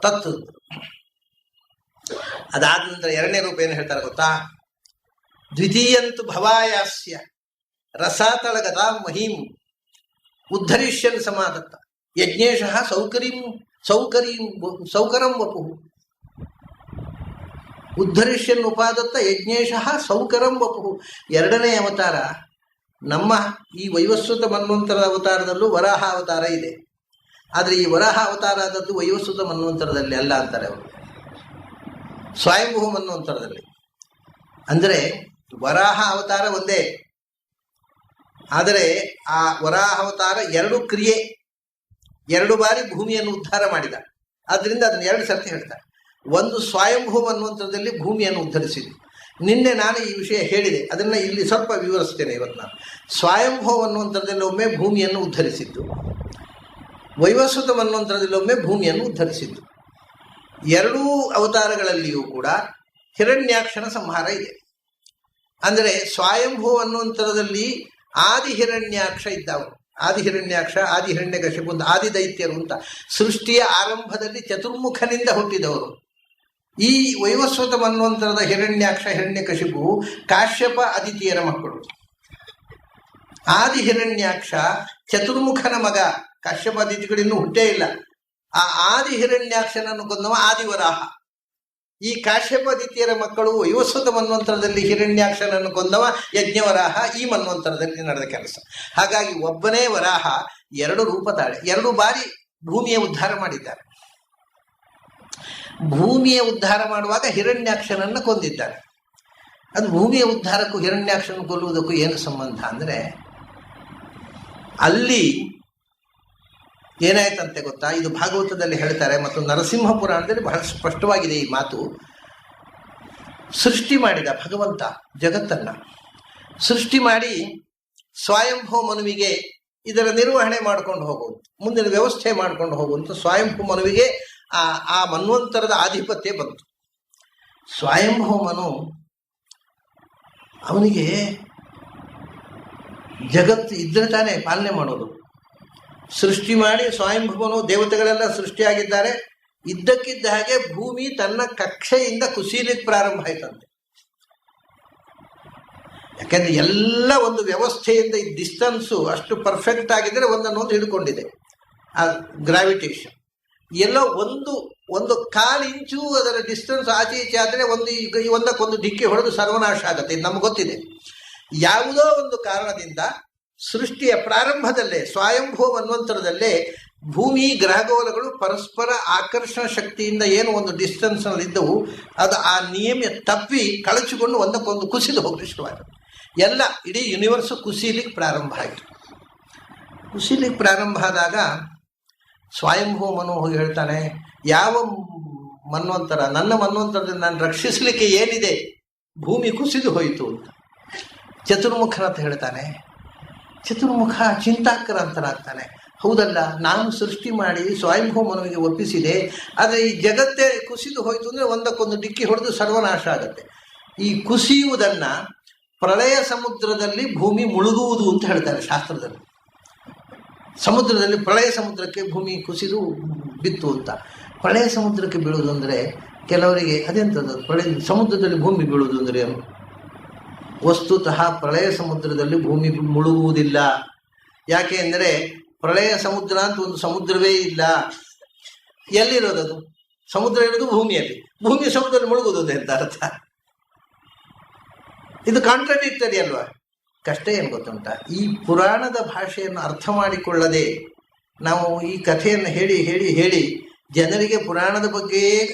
ತತ್. ಅದಾದ ನಂತರ ಎರಡನೇ ರೂಪ ಏನು ಹೇಳ್ತಾರೆ ಗೊತ್ತಾ? ದ್ವಿತೀಯಂತು ಭವಾಯಾಸ್ಯ ರಸಾತಳಗತಾ ಮಹೀಂ ಉದ್ಧರಿಷ್ಯನ್ ಸಮಾದತ್ತ ಯಜ್ಞೇಶಃ ಸೌಕರಂ ವಪು. ಉದ್ಧರಿಷ್ಯನ್ ಉಪಾದತ್ತ ಯಜ್ಞೇಶಃ ಸೌಕರಂ ವಪು. ಎರಡನೇ ಅವತಾರ ನಮ್ಮ ಈ ವೈವಸ್ವತ ಮನ್ವಂತರದ ಅವತಾರದಲ್ಲೂ ವರಾಹ ಅವತಾರ ಇದೆ. ಆದರೆ ಈ ವರಾಹ ಅವತಾರ ಆದದ್ದು ವೈವಸ್ವತ ಮನ್ವಂತರದಲ್ಲಿ ಅಲ್ಲ ಅಂತಾರೆ ಅವರು, ಸ್ವಯಂಭೂ ಮನ್ವಂತರದಲ್ಲಿ. ಅಂದರೆ ವರಾಹ ಅವತಾರ ಒಂದೇ, ಆದರೆ ಆ ವರಾಹ ಅವತಾರ ಎರಡು ಕ್ರಿಯೆ, ಎರಡು ಬಾರಿ ಭೂಮಿಯನ್ನು ಉದ್ಧಾರ ಮಾಡಿದ. ಆದ್ದರಿಂದ ಅದನ್ನು ಎರಡು ಸರ್ತಿ ಹೇಳ್ತಾರೆ. ಒಂದು ಸ್ವಯಂಭೂ ಮನ್ವಂತರದಲ್ಲಿ ಭೂಮಿಯನ್ನು ಉದ್ಧರಿಸಿದ್ದು. ನಿನ್ನೆ ನಾನು ಈ ವಿಷಯ ಹೇಳಿದೆ, ಅದನ್ನು ಇಲ್ಲಿ ಸ್ವಲ್ಪ ವಿವರಿಸ್ತೇನೆ ಇವತ್ತು ನಾನು. ಸ್ವಯಂಭೂ ಮನ್ವಂತರದಲ್ಲಿ ಒಮ್ಮೆ ಭೂಮಿಯನ್ನು ಉದ್ಧರಿಸಿದ್ದು, ವೈವಸ್ವತ ಮನ್ವಂತರದಲ್ಲಿ ಒಮ್ಮೆ ಭೂಮಿಯನ್ನು ಉದ್ಧರಿಸಿದ್ದು. ಎರಡೂ ಅವತಾರಗಳಲ್ಲಿಯೂ ಕೂಡ ಹಿರಣ್ಯಾಕ್ಷನ ಸಂಹಾರ ಇದೆ. ಅಂದರೆ ಸ್ವಯಂಭೂ ಅನ್ನುವಂಥರದಲ್ಲಿ ಆದಿಹಿರಣ್ಯಾಕ್ಷ ಇದ್ದವರು, ಆದಿಹಿರಣ್ಯಾಕ್ಷ, ಆದಿಹಿರಣ್ಯಕಶಿಪು ಅಂತ ಆದಿದೈತ್ಯರು ಅಂತ ಸೃಷ್ಟಿಯ ಆರಂಭದಲ್ಲಿ ಚತುರ್ಮುಖನಿಂದ ಹುಟ್ಟಿದವರು. ಈ ವೈವಸ್ವತ ಮನ್ವಂತರದ ಹಿರಣ್ಯಾಕ್ಷ ಹಿರಣ್ಯಕಶಿಪು ಕಾಶ್ಯಪ ಅದಿತಿಯರ ಮಕ್ಕಳು. ಆದಿಹಿರಣ್ಯಾಕ್ಷ ಚತುರ್ಮುಖನ ಮಗ, ಕಾಶ್ಯಪ ಅದಿತಿಗಳಿನ್ನೂ ಹುಟ್ಟೇ ಇಲ್ಲ. ಆ ಆದಿಹಿರಣ್ಯಾಕ್ಷನನ್ನು ಕೊಂದವ ಆದಿವರಾಹ. ಈ ಕಾಶ್ಯಪಾದಿತ್ಯರ ಮಕ್ಕಳು ವೈವಸ್ವತ ಮನ್ವಂತರದಲ್ಲಿ ಹಿರಣ್ಯಾಕ್ಷನನ್ನು ಕೊಂದವ ಯಜ್ಞವರಾಹ. ಈ ಮನ್ವಂತರದಲ್ಲಿ ನಡೆದ ಕೆಲಸ. ಹಾಗಾಗಿ ಒಬ್ಬನೇ ವರಾಹ ಎರಡು ರೂಪ ತಾಳೆ, ಎರಡು ಬಾರಿ ಭೂಮಿಯ ಉದ್ಧಾರ ಮಾಡಿದ್ದಾರೆ. ಭೂಮಿಯ ಉದ್ಧಾರ ಮಾಡುವಾಗ ಹಿರಣ್ಯಾಕ್ಷನನ್ನು ಕೊಂದಿದ್ದಾರೆ. ಅದು ಭೂಮಿಯ ಉದ್ಧಾರಕ್ಕೂ ಹಿರಣ್ಯಾಕ್ಷನ ಕೊಲ್ಲುವುದಕ್ಕೂ ಏನು ಸಂಬಂಧ ಅಂದರೆ, ಅಲ್ಲಿ ಏನಾಯ್ತಂತೆ ಗೊತ್ತಾ? ಇದು ಭಾಗವತದಲ್ಲಿ ಹೇಳ್ತಾರೆ ಮತ್ತು ನರಸಿಂಹ ಪುರಾಣದಲ್ಲಿ ಬಹಳ ಸ್ಪಷ್ಟವಾಗಿದೆ ಈ ಮಾತು. ಸೃಷ್ಟಿ ಮಾಡಿದ ಭಗವಂತ ಜಗತ್ತನ್ನು ಸೃಷ್ಟಿ ಮಾಡಿ ಸ್ವಯಂಭೂ ಮನುವಿಗೆ ಇದರ ನಿರ್ವಹಣೆ ಮಾಡ್ಕೊಂಡು ಹೋಗುವುದು, ಮುಂದಿನ ವ್ಯವಸ್ಥೆ ಮಾಡ್ಕೊಂಡು ಹೋಗುವಂಥ ಸ್ವಯಂಭೂ ಮನುವಿಗೆ ಆ ಮನ್ವಂತರದ ಆಧಿಪತ್ಯ ಬಂತು. ಸ್ವಯಂಭೂ ಮನು ಅವನಿಗೆ ಜಗತ್ತು ಇದ್ರೆ ತಾನೇ ಪಾಲನೆ ಮಾಡೋದು. ಸೃಷ್ಟಿ ಮಾಡಿ ಸ್ವಯಂಭೂಮನು ದೇವತೆಗಳೆಲ್ಲ ಸೃಷ್ಟಿಯಾಗಿದ್ದಾರೆ. ಇದ್ದಕ್ಕಿದ್ದ ಹಾಗೆ ಭೂಮಿ ತನ್ನ ಕಕ್ಷೆಯಿಂದ ಕುಸಿಲಿಕ್ಕೆ ಪ್ರಾರಂಭ ಆಯ್ತಂತೆ. ಯಾಕೆಂದ್ರೆ ಎಲ್ಲ ಒಂದು ವ್ಯವಸ್ಥೆಯಿಂದ ಈ ಡಿಸ್ಟನ್ಸು ಅಷ್ಟು ಪರ್ಫೆಕ್ಟ್ ಆಗಿದ್ರೆ ಒಂದನ್ನೊಂದು ಹಿಡ್ಕೊಂಡಿದೆ. ಆ ಗ್ರಾವಿಟೇಷನ್ ಎಲ್ಲೋ ಒಂದು ಕಾಲು ಇಂಚು ಅದರ ಡಿಸ್ಟೆನ್ಸ್ ಆಚೆ ಈಚೆ ಆದರೆ ಒಂದಕ್ಕೊಂದು ಡಿಕ್ಕಿ ಹೊಡೆದು ಸರ್ವನಾಶ ಆಗುತ್ತೆ. ಇದು ನಮ್ಗೆ ಗೊತ್ತಿದೆ. ಯಾವುದೋ ಒಂದು ಕಾರಣದಿಂದ ಸೃಷ್ಟಿಯ ಪ್ರಾರಂಭದಲ್ಲೇ ಸ್ವಯಂಭೂ ಮನ್ವಂತರದಲ್ಲೇ ಭೂಮಿ ಗ್ರಹಗೋಲಗಳು ಪರಸ್ಪರ ಆಕರ್ಷಣ ಶಕ್ತಿಯಿಂದ ಏನು ಒಂದು ಡಿಸ್ಟೆನ್ಸ್ನಲ್ಲಿ ಇದ್ದವು, ಅದು ಆ ನಿಯಮ ತಪ್ಪಿ ಕಳಚಿಕೊಂಡು ಒಂದಕ್ಕೊಂದು ಕುಸಿದು ಹೋಗಲು ಶುರುವಾಯಿತು. ಎಲ್ಲ ಇಡೀ ಯೂನಿವರ್ಸು ಕುಸಿಲಿಕ್ಕೆ ಪ್ರಾರಂಭ ಆಯಿತು. ಕುಸಿಲಿಕ್ಕೆ ಪ್ರಾರಂಭ ಆದಾಗ ಸ್ವಯಂಭೂ ಮನು ಹೋಗಿ ಹೇಳ್ತಾನೆ, ಯಾವ ಮನ್ವಂತರ, ನನ್ನ ಮನ್ವಂತರದಿಂದ ನಾನು ರಕ್ಷಿಸಲಿಕ್ಕೆ ಏನಿದೆ, ಭೂಮಿ ಕುಸಿದು ಹೋಯಿತು ಅಂತ. ಚತುರ್ಮುಖನಂತ ಹೇಳ್ತಾನೆ. ಚತುರ್ಮುಖ ಚಿಂತಾಕ್ರಾಂತನಾಗ್ತಾನೆ. ಹೌದಲ್ಲ, ನಾನು ಸೃಷ್ಟಿ ಮಾಡಿ ಸ್ವಯಂಭೂ ಮನುವಿಗೆ ಒಪ್ಪಿಸಿದೆ, ಆದರೆ ಈ ಜಗತ್ತೇ ಕುಸಿದು ಹೋಯಿತು ಅಂದರೆ ಒಂದಕ್ಕೊಂದು ಡಿಕ್ಕಿ ಹೊಡೆದು ಸರ್ವನಾಶ ಆಗುತ್ತೆ. ಈ ಕುಸಿಯುವುದನ್ನು ಪ್ರಳಯ ಸಮುದ್ರದಲ್ಲಿ ಭೂಮಿ ಮುಳುಗುವುದು ಅಂತ ಹೇಳ್ತಾರೆ ಶಾಸ್ತ್ರದಲ್ಲಿ. ಸಮುದ್ರದಲ್ಲಿ ಪ್ರಳಯ ಸಮುದ್ರಕ್ಕೆ ಭೂಮಿ ಕುಸಿದು ಬಿತ್ತು ಅಂತ. ಪ್ರಳಯ ಸಮುದ್ರಕ್ಕೆ ಬೀಳುವುದು ಅಂದರೆ ಕೆಲವರಿಗೆ ಅದೆಂಥದ್ದು, ಪ್ರಳಯ ಸಮುದ್ರದಲ್ಲಿ ಭೂಮಿ ಬೀಳುವುದು ಅಂದರೆ ಏನು? ವಸ್ತುತಃ ಪ್ರಳಯ ಸಮುದ್ರದಲ್ಲಿ ಭೂಮಿ ಮುಳುಗುವುದಿಲ್ಲ. ಯಾಕೆ ಅಂದರೆ ಪ್ರಳಯ ಸಮುದ್ರ ಅಂತ ಒಂದು ಸಮುದ್ರವೇ ಇಲ್ಲ. ಎಲ್ಲಿರೋದದು? ಸಮುದ್ರ ಇರೋದು ಭೂಮಿಯಲ್ಲಿ, ಭೂಮಿ ಸಮುದ್ರದಲ್ಲಿ ಮುಳುಗುವುದು ಅಂತ ಅರ್ಥ. ಇದು ಕಾಂಟ್ರಾಡಿಕ್ಟರಿ ಅಲ್ವಾ? ಕಷ್ಟ ಏನು ಗೊತ್ತುಂಟ, ಈ ಪುರಾಣದ ಭಾಷೆಯನ್ನು ಅರ್ಥ ಮಾಡಿಕೊಳ್ಳದೆ ನಾವು ಈ ಕಥೆಯನ್ನು ಹೇಳಿ ಹೇಳಿ ಹೇಳಿ ಜನರಿಗೆ ಪುರಾಣದ ಬಗ್ಗೆ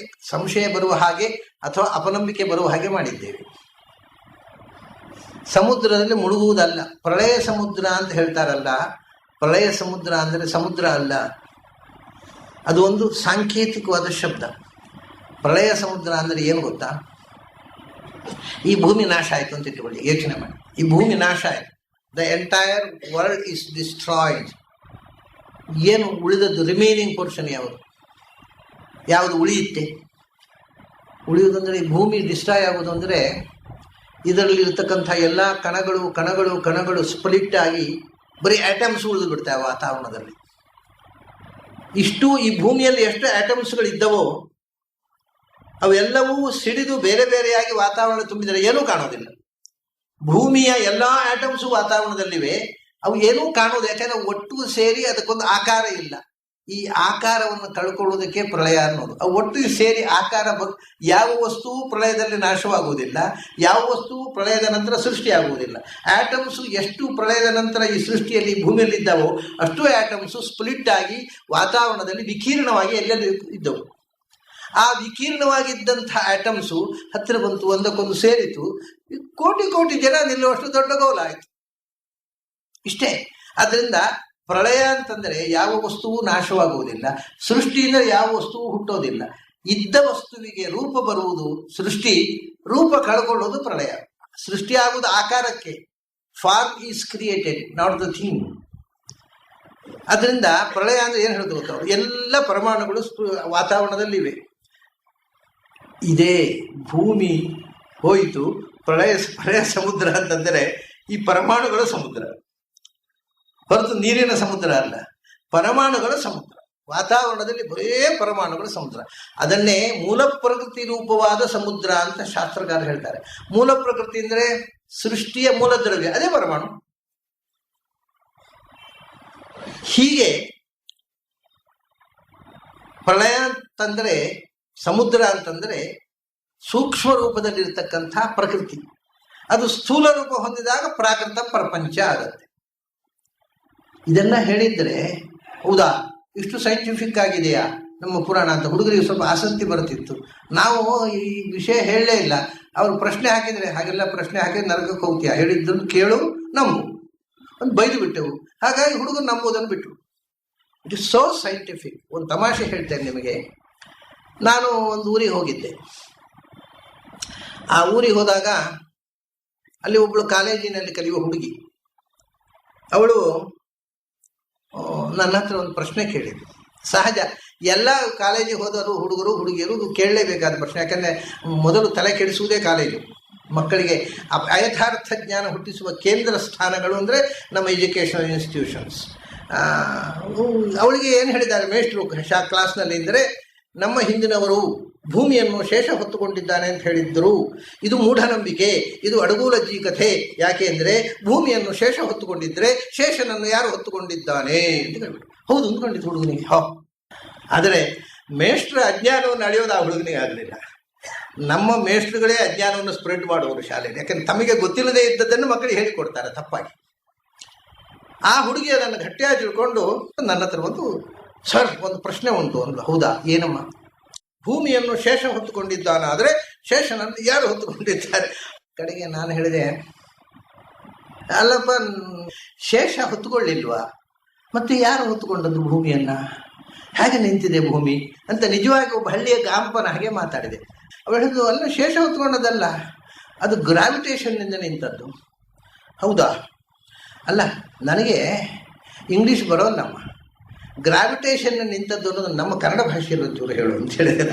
ಸಂಶಯ ಬರುವ ಹಾಗೆ ಅಥವಾ ಅಪನಂಬಿಕೆ ಬರುವ ಹಾಗೆ ಮಾಡಿದ್ದೇವೆ. ಸಮುದ್ರದಲ್ಲಿ ಮುಳುಗುವುದಲ್ಲ, ಪ್ರಳಯ ಸಮುದ್ರ ಅಂತ ಹೇಳ್ತಾರಲ್ಲ, ಪ್ರಳಯ ಸಮುದ್ರ ಅಂದರೆ ಸಮುದ್ರ ಅಲ್ಲ, ಅದು ಒಂದು ಸಾಂಕೇತಿಕವಾದ ಶಬ್ದ. ಪ್ರಳಯ ಸಮುದ್ರ ಅಂದರೆ ಏನು ಗೊತ್ತಾ? ಈ ಭೂಮಿ ನಾಶ ಆಯಿತು ಅಂತ ಇಟ್ಟುಕೊಳ್ಳಿ, ಯೋಚನೆ ಮಾಡಿ. ಈ ಭೂಮಿ ನಾಶ ಆಯಿತು, the entire world is destroyed. ಏನು ಉಳಿದದ್ದು ರಿಮೈನಿಂಗ್ ಪೋರ್ಷನ್ ಯಾವುದು ಉಳಿಯುತ್ತೆ? ಉಳಿಯುವುದಂದರೆ ಈ ಭೂಮಿ ಡಿಸ್ಟ್ರಾಯ್ ಆಗೋದು ಅಂದರೆ ಇದರಲ್ಲಿ ಇರ್ತಕ್ಕಂಥ ಎಲ್ಲ ಕಣಗಳು ಕಣಗಳು ಕಣಗಳು ಸ್ಪ್ಲಿಟ್ ಆಗಿ ಬರೀ ಆಟಮ್ಸ್ ಉಳಿದು ಬಿಡ್ತಾವೆ ವಾತಾವರಣದಲ್ಲಿ. ಇಷ್ಟು ಈ ಭೂಮಿಯಲ್ಲಿ ಎಷ್ಟು ಆಟಮ್ಸ್ಗಳಿದ್ದವೋ ಅವೆಲ್ಲವೂ ಸಿಡಿದು ಬೇರೆ ಬೇರೆಯಾಗಿ ವಾತಾವರಣ ತುಂಬಿದರೆ ಏನೂ ಕಾಣೋದಿಲ್ಲ. ಭೂಮಿಯ ಎಲ್ಲಾ ಆಟಮ್ಸು ವಾತಾವರಣದಲ್ಲಿವೆ, ಅವು ಏನೂ ಕಾಣೋದು, ಯಾಕಂದ್ರೆ ಒಟ್ಟು ಸೇರಿ ಅದಕ್ಕೊಂದು ಆಕಾರ ಇಲ್ಲ. ಈ ಆಕಾರವನ್ನು ಕಳ್ಕೊಳ್ಳೋದಕ್ಕೆ ಪ್ರಳಯ ಅನ್ನೋದು. ಅವು ಒಟ್ಟು ಸೇರಿ ಆಕಾರ ಯಾವ ವಸ್ತುವು ಪ್ರಳಯದಲ್ಲಿ ನಾಶವಾಗುವುದಿಲ್ಲ, ಯಾವ ವಸ್ತುವು ಪ್ರಳಯದ ನಂತರ ಸೃಷ್ಟಿಯಾಗುವುದಿಲ್ಲ. ಆಟಮ್ಸು ಎಷ್ಟು ಪ್ರಳಯದ ನಂತರ ಈ ಸೃಷ್ಟಿಯಲ್ಲಿ ಭೂಮಿಯಲ್ಲಿದ್ದಾವೋ ಅಷ್ಟು ಆಟಮ್ಸು ಸ್ಪ್ಲಿಟ್ ಆಗಿ ವಾತಾವರಣದಲ್ಲಿ ವಿಕೀರ್ಣವಾಗಿ ಎಲ್ಲೆಲ್ಲಿ ಇದ್ದವು. ಆ ವಿಕೀರ್ಣವಾಗಿದ್ದಂಥ ಆಟಮ್ಸು ಹತ್ತಿರ ಬಂತು, ಒಂದಕ್ಕೊಂದು ಸೇರಿತು, ಕೋಟಿ ಕೋಟಿ ಜನ ನಿಲ್ಲುವಷ್ಟು ದೊಡ್ಡ ಗೋಲ ಆಯಿತು. ಇಷ್ಟೇ. ಆದ್ದರಿಂದ ಪ್ರಳಯ ಅಂತಂದರೆ ಯಾವ ವಸ್ತುವು ನಾಶವಾಗುವುದಿಲ್ಲ, ಸೃಷ್ಟಿಯಿಂದ ಯಾವ ವಸ್ತುವು ಹುಟ್ಟೋದಿಲ್ಲ. ಇದ್ದ ವಸ್ತುವಿಗೆ ರೂಪ ಬರುವುದು ಸೃಷ್ಟಿ, ರೂಪ ಕಳ್ಕೊಳ್ಳೋದು ಪ್ರಳಯ. ಸೃಷ್ಟಿ ಆಗುವುದು ಆಕಾರಕ್ಕೆ. Form is created, not the thing. ಅದರಿಂದ ಪ್ರಳಯ ಅಂದ್ರೆ ಏನು ಹೇಳೋದು ಗೊತ್ತ, ಎಲ್ಲ ಪರಮಾಣುಗಳು ವಾತಾವರಣದಲ್ಲಿವೆ. ಇದೇ ಭೂಮಿ ಹೋಯಿತು, ಪ್ರಳಯ ಸಮುದ್ರ ಅಂತಂದರೆ ಈ ಪರಮಾಣುಗಳ ಸಮುದ್ರ ಹೊರತು ನೀರಿನ ಸಮುದ್ರ ಅಲ್ಲ, ಪರಮಾಣುಗಳ ಸಮುದ್ರ. ವಾತಾವರಣದಲ್ಲಿ ಬರೇ ಪರಮಾಣುಗಳ ಸಮುದ್ರ. ಅದನ್ನೇ ಮೂಲ ಪ್ರಕೃತಿ ರೂಪವಾದ ಸಮುದ್ರ ಅಂತ ಶಾಸ್ತ್ರಕಾರ ಹೇಳ್ತಾರೆ. ಮೂಲ ಪ್ರಕೃತಿ ಅಂದರೆ ಸೃಷ್ಟಿಯ ಮೂಲ ದ್ರವ್ಯ, ಅದೇ ಪರಮಾಣು. ಹೀಗೆ ಪ್ರಳಯ ಅಂತಂದರೆ, ಸಮುದ್ರ ಅಂತಂದರೆ ಸೂಕ್ಷ್ಮ ರೂಪದಲ್ಲಿರ್ತಕ್ಕಂಥ ಪ್ರಕೃತಿ. ಅದು ಸ್ಥೂಲ ರೂಪ ಹೊಂದಿದಾಗ ಪ್ರಾಕೃತ ಪ್ರಪಂಚ ಆಗತ್ತೆ. ಇದೆಲ್ಲ ಹೇಳಿದ್ರೆ ಹೌದಾ ಇಷ್ಟು ಸೈಂಟಿಫಿಕ್ ಆಗಿದೆಯಾ ನಮ್ಮ ಪುರಾಣ ಅಂತ ಹುಡುಗರಿಗೆ ಸ್ವಲ್ಪ ಆಸಕ್ತಿ ಬರ್ತಿತ್ತು. ನಾವು ಈ ವಿಷಯ ಹೇಳಲೇ ಇಲ್ಲ. ಅವರು ಪ್ರಶ್ನೆ ಹಾಕಿದರೆ ಹಾಗೆಲ್ಲ ಪ್ರಶ್ನೆ ಹಾಕಿದ್ರೆ ನರಕಕ್ಕೆ ಹೋಗ್ತೀಯ, ಹೇಳಿದ್ದನ್ನು ಕೇಳು ನಂಬು ಒಂದು ಬೈದು ಬಿಟ್ಟೆವು. ಹಾಗಾಗಿ ಹುಡುಗರು ನಂಬುವುದನ್ನು ಬಿಟ್ಟು. It is so scientific. ಒಂದು ತಮಾಷೆ ಹೇಳ್ತೇನೆ ನಿಮಗೆ. ನಾನು ಒಂದು ಊರಿಗೆ ಹೋಗಿದ್ದೆ. ಆ ಊರಿಗೆ ಹೋದಾಗ ಅಲ್ಲಿ ಒಬ್ಬಳು ಕಾಲೇಜಿನಲ್ಲಿ ಕಲಿಯುವ ಹುಡುಗಿ, ಅವಳು ನನ್ನ ಹತ್ರ ಒಂದು ಪ್ರಶ್ನೆ ಕೇಳಿದ್ರು. ಸಹಜ, ಎಲ್ಲ ಕಾಲೇಜಿಗೆ ಹೋದವರು ಹುಡುಗರು ಹುಡುಗಿಯರು ಕೇಳಲೇಬೇಕಾದ ಪ್ರಶ್ನೆ. ಯಾಕಂದರೆ ಮೊದಲು ತಲೆ ಕೆಡಿಸುವುದೇ ಕಾಲೇಜು. ಮಕ್ಕಳಿಗೆ ಯಥಾರ್ಥ ಜ್ಞಾನ ಹುಟ್ಟಿಸುವ ಕೇಂದ್ರ ಸ್ಥಾನಗಳು ಅಂದರೆ ನಮ್ಮ ಎಜುಕೇಷನಲ್ ಇನ್ಸ್ಟಿಟ್ಯೂಷನ್ಸ್. ಅವಳಿಗೆ ಏನು ಹೇಳಿದ್ದಾರೆ ಮೇಷ್ಟ್ರು ಕ್ಲಾಸ್ನಲ್ಲಿ ಅಂದರೆ, ನಮ್ಮ ಹಿಂದಿನವರು ಭೂಮಿಯನ್ನು ಶೇಷ ಹೊತ್ತುಕೊಂಡಿದ್ದಾನೆ ಅಂತ ಹೇಳಿದ್ದರು. ಇದು ಮೂಢನಂಬಿಕೆ, ಇದು ಅಡಗೂಲಜ್ಜಿ ಕಥೆ. ಯಾಕೆ ಅಂದರೆ ಭೂಮಿಯನ್ನು ಶೇಷ ಹೊತ್ತುಕೊಂಡಿದ್ರೆ ಶೇಷನನ್ನು ಯಾರು ಹೊತ್ತುಕೊಂಡಿದ್ದಾನೆ ಅಂತ ಹೇಳ್ಬಿಟ್ಟು. ಹೌದು ಅಂದ್ಕೊಂಡಿದ್ದು ಹುಡುಗನಿಗೆ. ಆದರೆ ಮೇಷ್ಟ್ರ ಅಜ್ಞಾನವನ್ನು ಅಳೆಯೋದು ಆ ಹುಡುಗನಿಗೆ ಆಗಲಿಲ್ಲ. ನಮ್ಮ ಮೇಷ್ಟ್ರುಗಳೇ ಅಜ್ಞಾನವನ್ನು ಸ್ಪ್ರೆಡ್ ಮಾಡುವರು ಶಾಲೆಯಲ್ಲಿ. ಯಾಕಂದ್ರೆ ತಮಗೆ ಗೊತ್ತಿಲ್ಲದೆ ಇದ್ದದ್ದನ್ನು ಮಕ್ಕಳಿಗೆ ಹೇಳಿಕೊಡ್ತಾರೆ ತಪ್ಪಾಗಿ. ಆ ಹುಡುಗಿ ಅದನ್ನು ಗಟ್ಟಿಯಾಗಿ ತಿಳ್ಕೊಂಡು ನನ್ನ ಹತ್ರ ಒಂದು, ಸರ್ ಒಂದು ಪ್ರಶ್ನೆ ಉಂಟು ಅಂದ್ಲು. ಹೌದಾ, ಏನಮ್ಮ? ಭೂಮಿಯನ್ನು ಶೇಷ ಹೊತ್ತುಕೊಂಡಿದ್ದಾನಾದರೆ ಶೇಷನನ್ನು ಯಾರು ಹೊತ್ತುಕೊಂಡಿದ್ದಾರೆ? ಕಡೆಗೆ ನಾನು ಹೇಳಿದೆ, ಅಲ್ಲಪ್ಪ ಶೇಷ ಹೊತ್ತುಕೊಳ್ಳಿಲ್ವಾ, ಮತ್ತೆ ಯಾರು ಹೊತ್ತುಕೊಂಡದ್ದು ಭೂಮಿಯನ್ನು? ಹೇಗೆ ನಿಂತಿದೆ ಭೂಮಿ ಅಂತ ನಿಜವಾಗಿ ಒಬ್ಬ ಹಳ್ಳಿಯ ಗಾಂಪನ ಹಾಗೆ ಮಾತಾಡಿದೆ. ಅವಳು ಹೇಳಿದ್ರು, ಅಲ್ಲ ಶೇಷ ಹೊತ್ಕೊಂಡದಲ್ಲ, ಅದು ಗ್ರಾವಿಟೇಷನ್ನಿಂದ ನಿಂತದ್ದು. ಹೌದಾ? ಅಲ್ಲ ನನಗೆ ಇಂಗ್ಲೀಷ್ ಬರೋಲ್ಲಮ್ಮ, ಗ್ರಾವಿಟೇಷನ್ ನಿಂತದ್ದು ಅನ್ನೋದು ನಮ್ಮ ಕನ್ನಡ ಭಾಷೆಯಲ್ಲಿ ಒಂಚೂರು ಹೇಳು ಅಂತ ಹೇಳಿದೆ.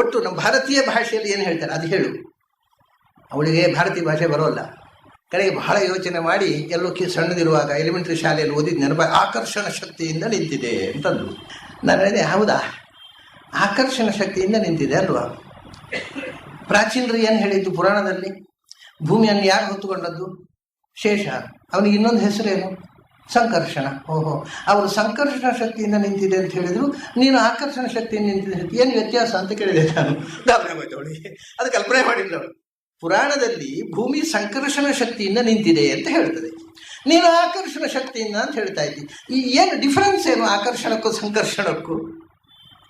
ಒಟ್ಟು ನಮ್ಮ ಭಾರತೀಯ ಭಾಷೆಯಲ್ಲಿ ಏನು ಹೇಳ್ತಾರೆ ಅದು ಹೇಳು. ಅವಳಿಗೆ ಭಾರತೀಯ ಭಾಷೆ ಬರೋಲ್ಲ. ಕಡೆಗೆ ಬಹಳ ಯೋಚನೆ ಮಾಡಿ ಎಲ್ಲೋ ಸಣ್ಣದಿರುವಾಗ ಎಲಿಮೆಂಟ್ರಿ ಶಾಲೆಯಲ್ಲಿ ಓದಿದ ನೆನಪ, ಆಕರ್ಷಣ ಶಕ್ತಿಯಿಂದ ನಿಂತಿದೆ ಅಂತಂದು. ನಾನು ಹೇಳಿದೆ, ಹೌದಾ ಆಕರ್ಷಣ ಶಕ್ತಿಯಿಂದ ನಿಂತಿದೆ ಅಲ್ವಾ? ಪ್ರಾಚೀನರು ಏನು ಹೇಳಿದ್ದು ಪುರಾಣದಲ್ಲಿ? ಭೂಮಿಯನ್ನು ಯಾರು ಹೊತ್ತುಕೊಂಡದ್ದು? ಶೇಷ. ಅವನಿಗೆ ಇನ್ನೊಂದು ಹೆಸರೇನು? ಸಂಕರ್ಷಣ. ಓಹೋ, ಅವರು ಸಂಕರ್ಷಣ ಶಕ್ತಿಯಿಂದ ನಿಂತಿದೆ ಅಂತ ಹೇಳಿದ್ರು, ನೀನು ಆಕರ್ಷಣ ಶಕ್ತಿಯಿಂದ ನಿಂತಿದೆ, ಏನು ವ್ಯತ್ಯಾಸ ಅಂತ ಕೇಳಿದೆ ನಾನು. ಗಾಬರಿ ಆಗೋಯ್ತು ಅವಳಿಗೆ. ಅದು ಕಲ್ಪನೆ ಮಾಡಿಲ್ಲ ಅವಳು. ಪುರಾಣದಲ್ಲಿ ಭೂಮಿ ಸಂಕರ್ಷಣ ಶಕ್ತಿಯಿಂದ ನಿಂತಿದೆ ಅಂತ ಹೇಳ್ತದೆ, ನೀನು ಆಕರ್ಷಣ ಶಕ್ತಿಯಿಂದ ಅಂತ ಹೇಳ್ತಾ ಇದ್ದಿ. ಈ ಏನು ಡಿಫರೆನ್ಸ್ ಏನು ಆಕರ್ಷಣಕ್ಕೂ ಸಂಕರ್ಷಣಕ್ಕೂ?